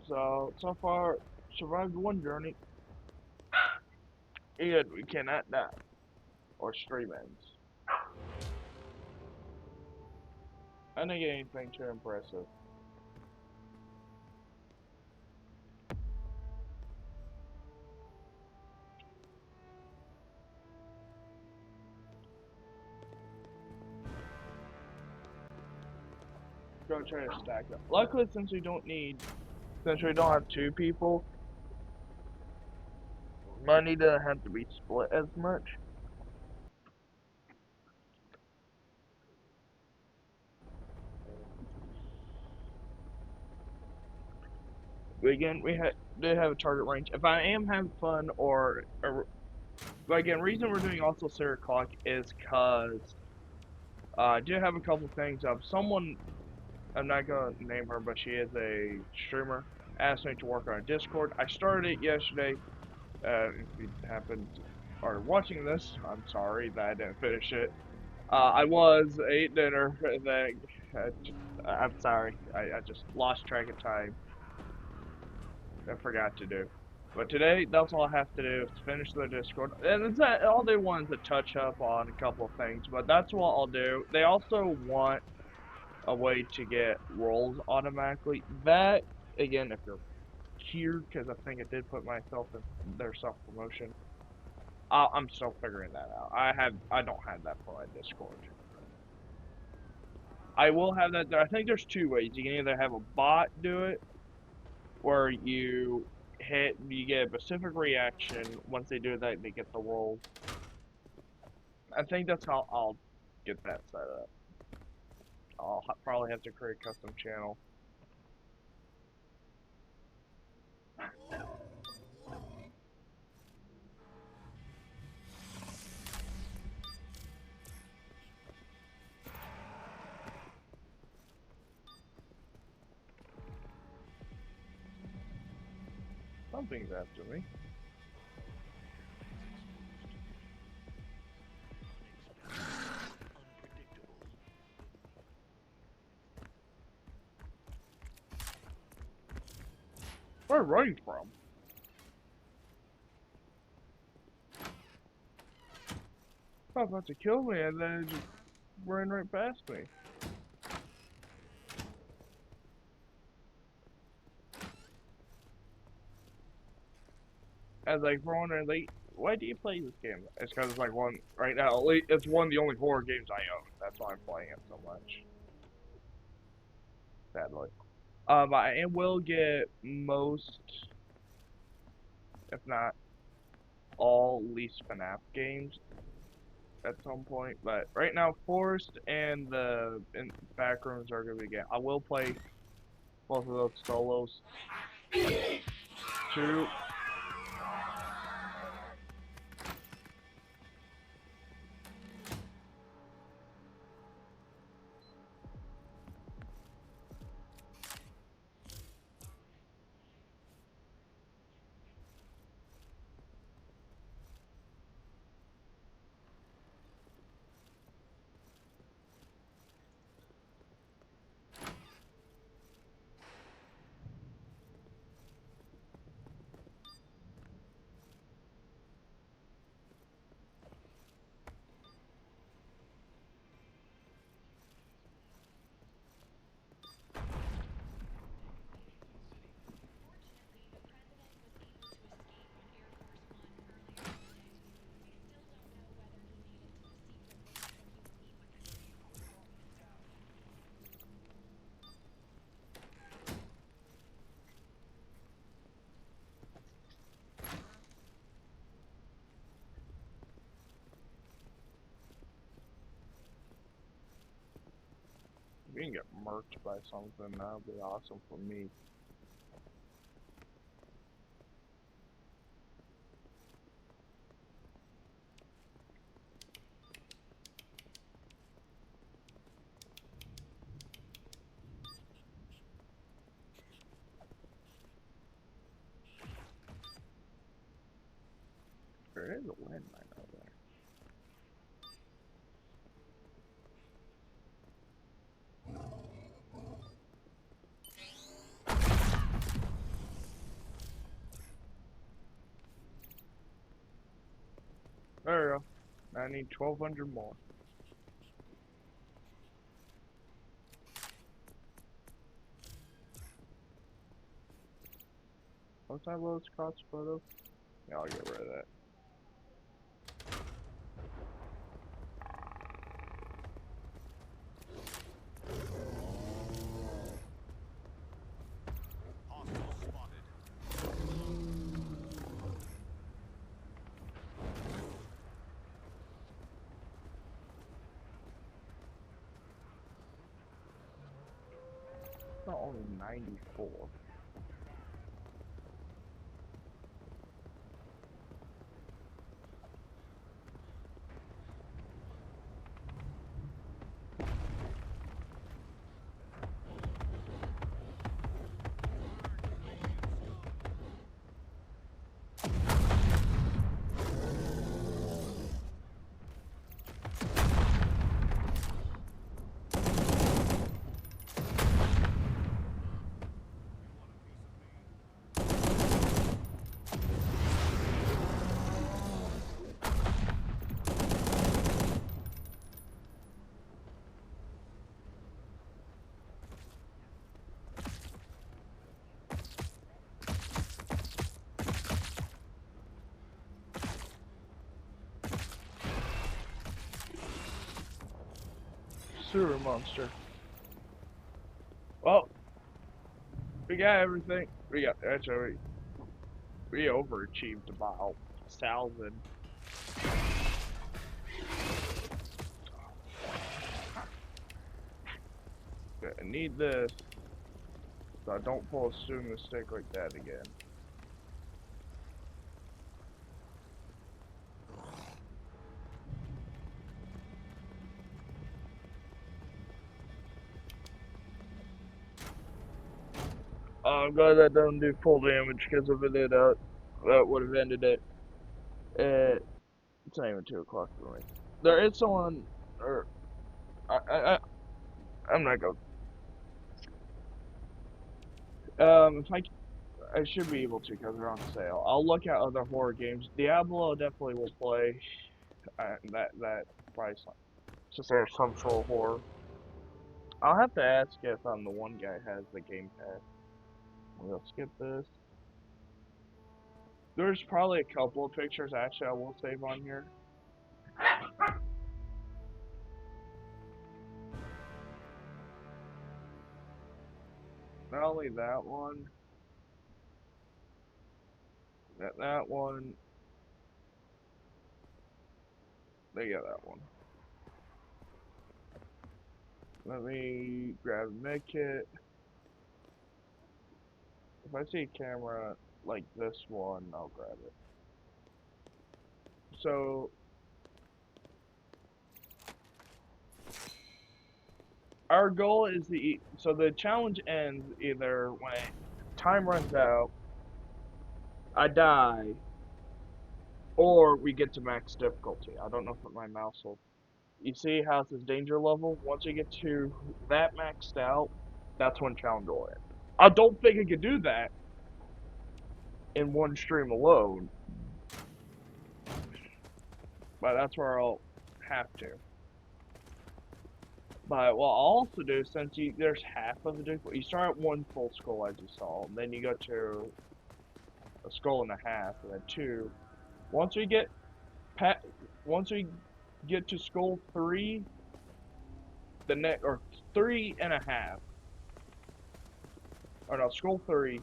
So far, survived one journey, and we cannot die. Or stream ends. I didn't get anything too impressive. Go try to stack up. Luckily, since we don't have two people, money doesn't have to be split as much. But again, do have a target range. If I am having fun, but again, reason we're doing also Sarah Clock is because I do have a couple things of someone. I'm not gonna name her, but she is a streamer. Asked me to work on a Discord. I started it yesterday. If you happened are watching this, I'm sorry that I didn't finish it. I was ate dinner. Then I'm sorry. I just lost track of time. I forgot to do. But today, that's all I have to do is finish the Discord. And it's that all they want is to touch up on a couple of things, but that's what I'll do. They also want a way to get roles automatically. That, again, if you're here, because I think I did put myself in their self-promotion, I'm still figuring that out. I don't have that for my Discord. I will have that. I think there's two ways. You can either have a bot do it, where you get a specific reaction. Once they do that, they get the role. I think that's how I'll get that set up. I'll probably have to create a custom channel. Something's after me. Where are you running from? I was about to kill me and then it just ran right past me. As like for wondering, like, why do you play this game? It's because it's like one right now. It's one of the only horror games I own. That's why I'm playing it so much. Sadly, I will get most, if not all, least FNAF games at some point. But right now, Forest and the Backrooms are gonna be game. I will play both of those solos. Two. If we can get murked by something, that would be awesome for me. There is a landmine out there. There we go. I need 1,200 more. What's that lowest cost photo? Yeah, I'll get rid of that. Hostile spotted. It's not only 94. Sewer monster. Well, we got everything. We got actually we overachieved about 1,000. I need this so I don't pull a stupid mistake like that again. I'm glad that doesn't do full damage because if it did, that would have ended it. It's not even 2 o'clock for me. There is someone, or I'm not going. If I should be able to because they're on sale. I'll look at other horror games. Diablo definitely will play. That price. Just there's some sort of horror. I'll have to ask if the one guy has the Game Pass. We'll skip this. There's probably a couple of pictures actually I will save on here. Not only that one, that one. They got that one. Let me grab a med kit. If I see a camera like this one, I'll grab it. So our goal is so the challenge ends either when time runs out, I die, or we get to max difficulty. I don't know if my mouse will. You see how it says danger level? Once you get to that maxed out, that's when challenge will end. I don't think I could do that in one stream alone, but that's where I'll have to. But what I'll also do, since there's half of the difficulty, you start at 1 full skull as you saw, and then you go to a skull and a half, and then 2. Once we get to skull 3, or 3.5, or no, skull 3,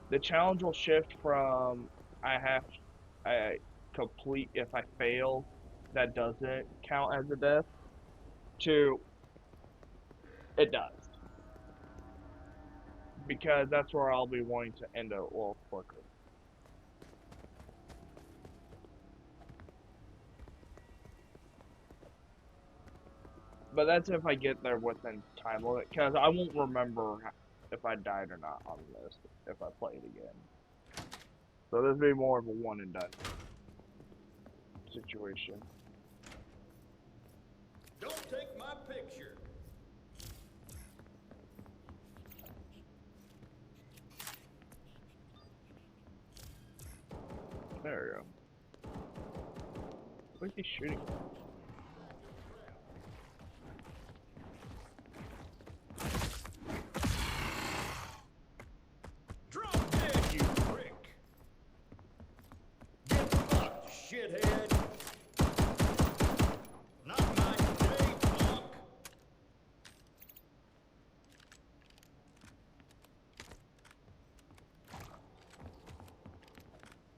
the challenge will shift from I complete if I fail, that doesn't count as a death, to it does. Because that's where I'll be wanting to end it a little quicker. But that's if I get there within time limit, because I won't remember if I died or not on this if I play it again. So this will be more of a one and done situation. Don't take my picture. There we go. What are you shooting at? Drop dead, you prick! Get fucked, shithead! Not my day, punk!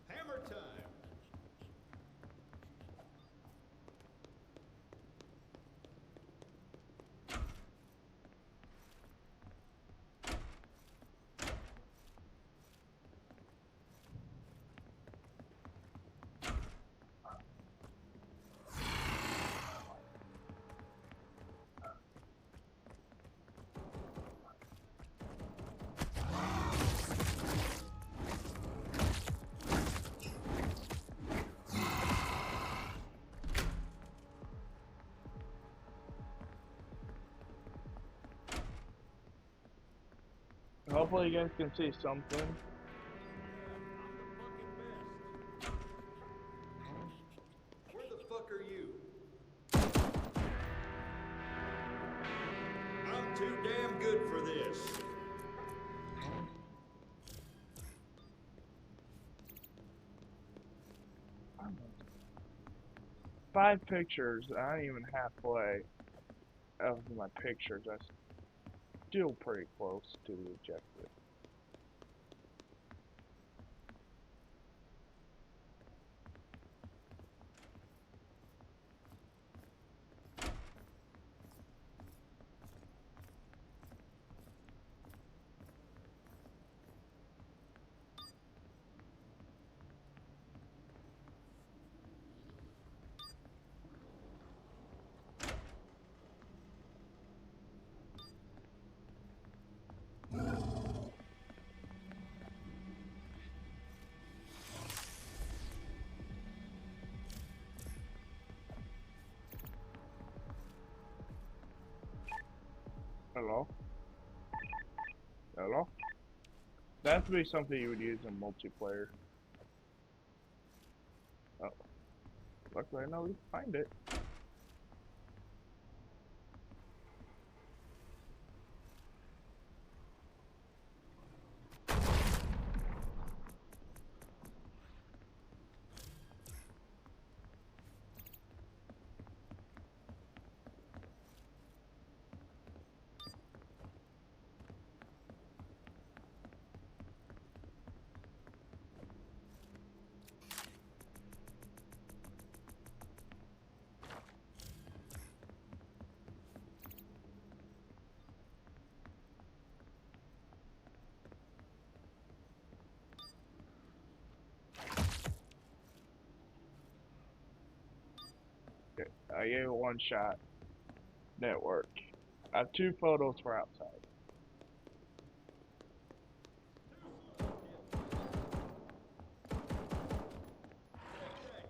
Hammer time! Hopefully you guys can see something. Where the fuck are you? I'm too damn good for this. 5 pictures. I ain't even halfway of my pictures. I'm still pretty close to the objective. Hello? Hello? That has to be something you would use in multiplayer. Oh. Luckily I know we can find it. Okay, I gave it one shot. Network. I have 2 photos for outside.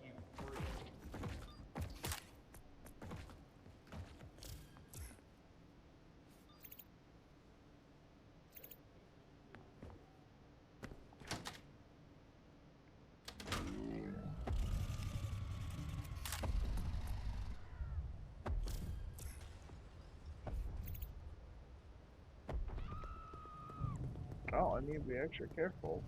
You freak. Oh, I need to be extra careful.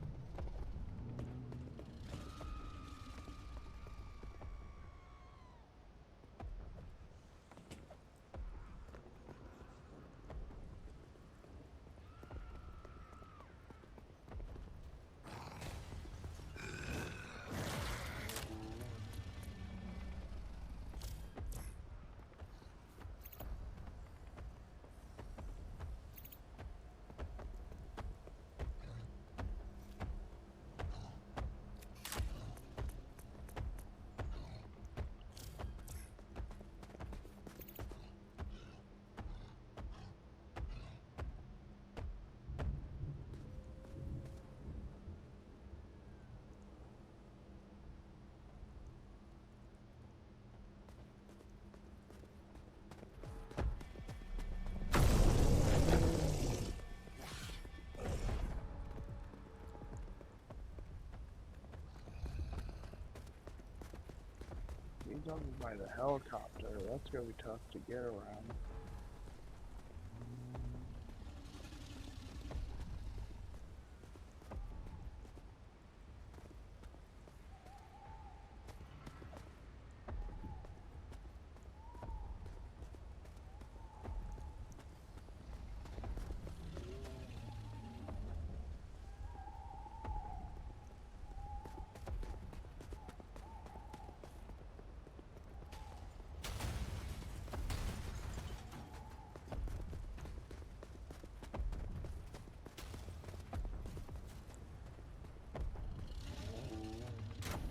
He's on by the helicopter. That's gonna be tough to get around.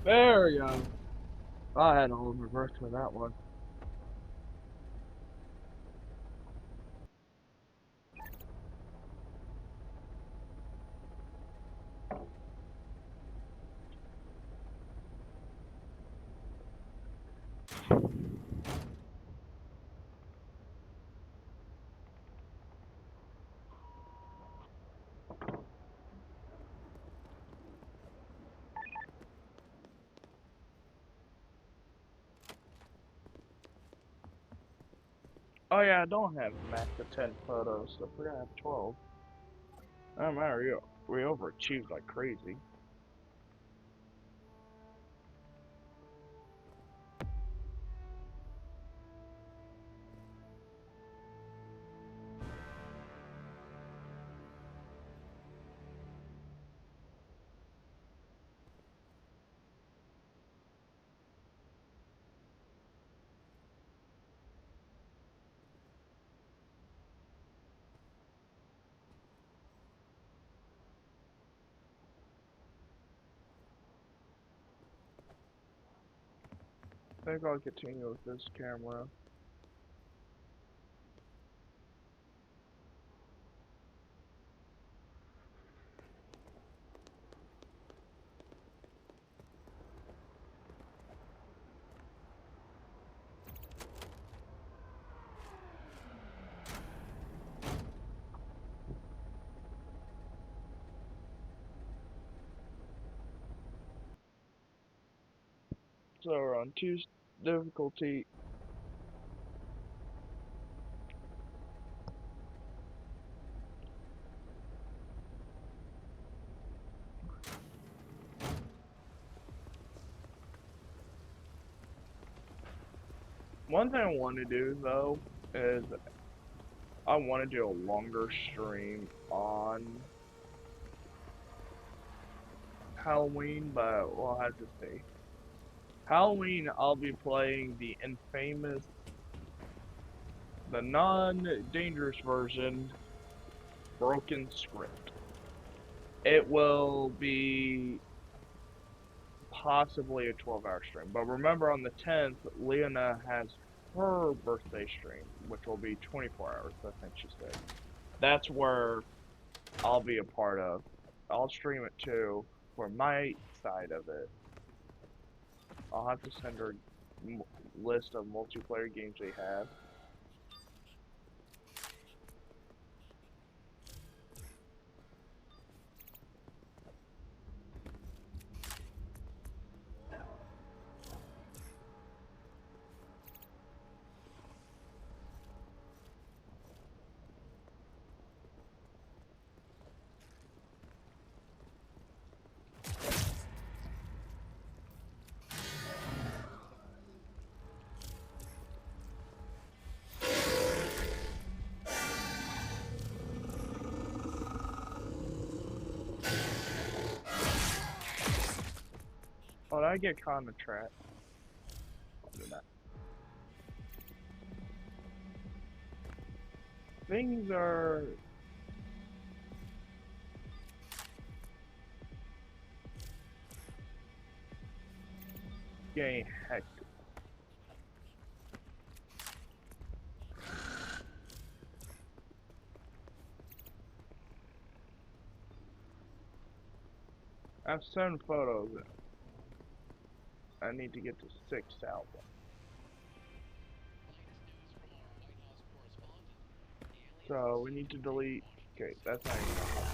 There we go. I had a whole reverse for that one. Oh yeah, I don't have max of 10 photos, so we're gonna have 12. Oh Mario, we overachieved like crazy. I think I'll continue with this camera. So we're on 2 difficulty. One thing I want to do though is I want to do a longer stream on Halloween, but we'll have to see. Halloween, I'll be playing the infamous, the non-dangerous version, Broken Script. It will be possibly a 12-hour stream, but remember on the 10th, Leona has her birthday stream, which will be 24 hours, I think she said. That's where I'll be a part of. I'll stream it too, for my side of it. I'll have to send her a list of multiplayer games we have. Oh, did I get caught in the trap? I'll do that. Things are getting hectic. I have 7 photos. I need to get to 6 albums. So we need to delete. Okay, that's not even gonna help.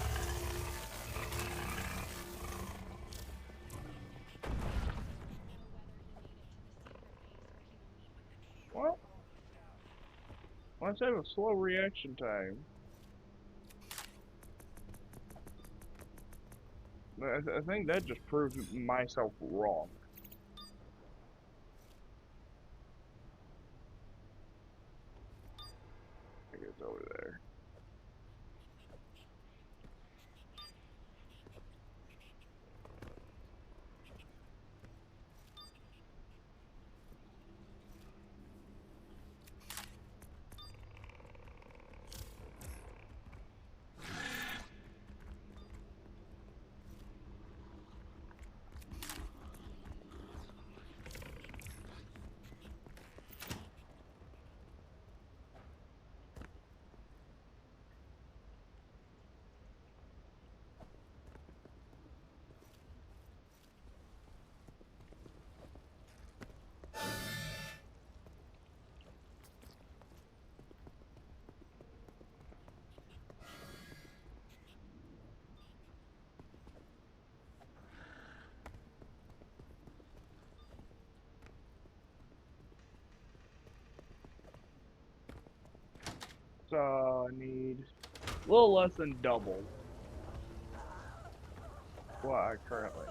Let's have a slow reaction time. I think that just proved myself wrong. I think it's over there. So I need a little less than double what I currently.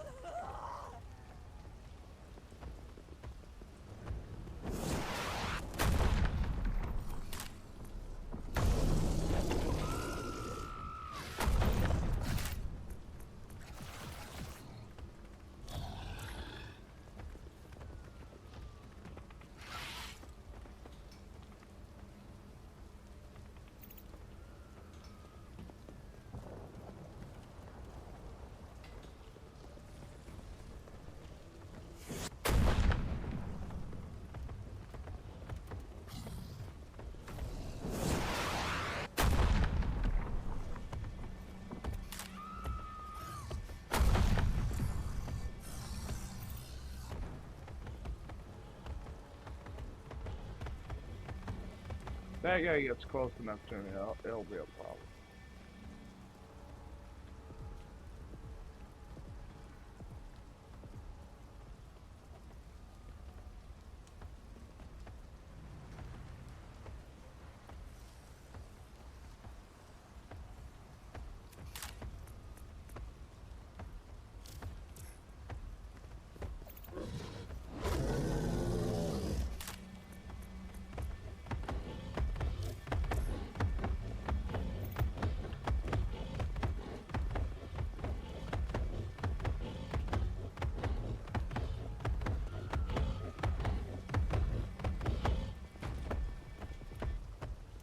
That guy gets close enough to me, it'll be a problem.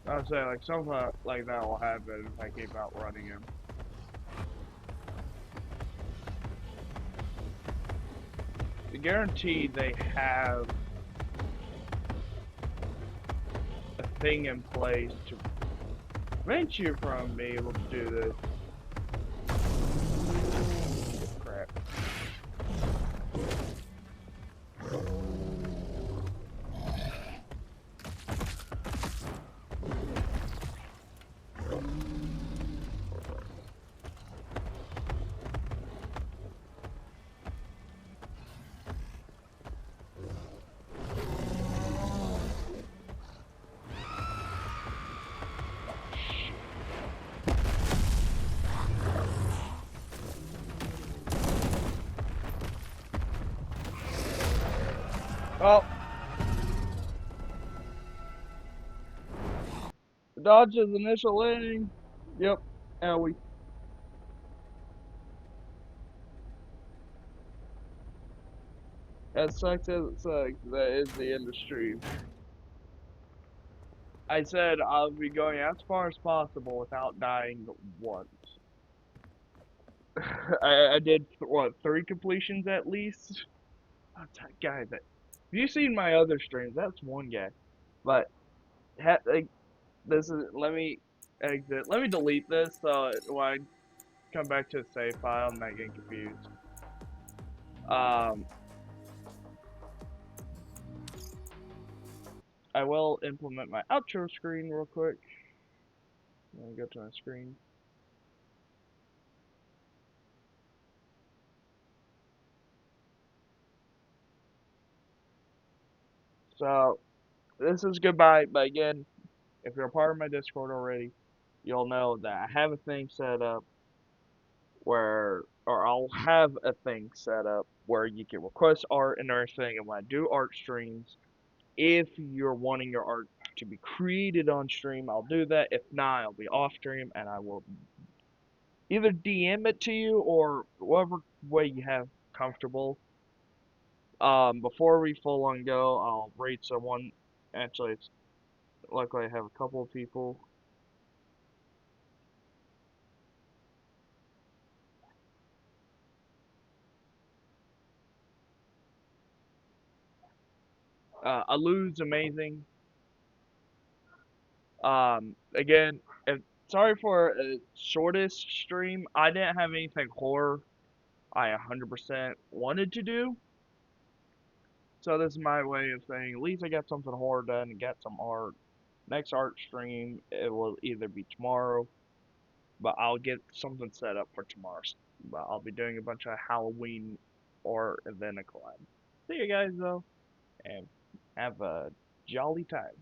I would say like something like that will happen if I keep outrunning him. I guarantee they have a thing in place to prevent you from being able to do this. Crap. Oh, dodges initial landing. Yep, owie. As sucks as it sucks, that is the industry. I said I'll be going as far as possible without dying once. I did what, 3 completions at least. That's that guy that. Have you seen my other streams? That's one guy. But like this is. Let me exit. Let me delete this so when I come back to the save file, I'm not getting confused. Um, I will implement my outro screen real quick. Let me go to my screen. So this is goodbye, but again, if you're a part of my Discord already, you'll know that I have a thing set up or I'll have a thing set up where you can request art and everything. And when I do art streams, if you're wanting your art to be created on stream, I'll do that. If not, I'll be off stream and I will either DM it to you or whatever way you have comfortable. Before we full on go, I'll rate someone. Actually, it's luckily I have a couple of people. Alu's amazing. Again, sorry for a shortest stream. I didn't have anything horror I 100% wanted to do. So this is my way of saying, at least I got something horror done and got some art. Next art stream, it will either be tomorrow, but I'll get something set up for tomorrow. But I'll be doing a bunch of Halloween art and then a collab. See you guys though, and have a jolly time.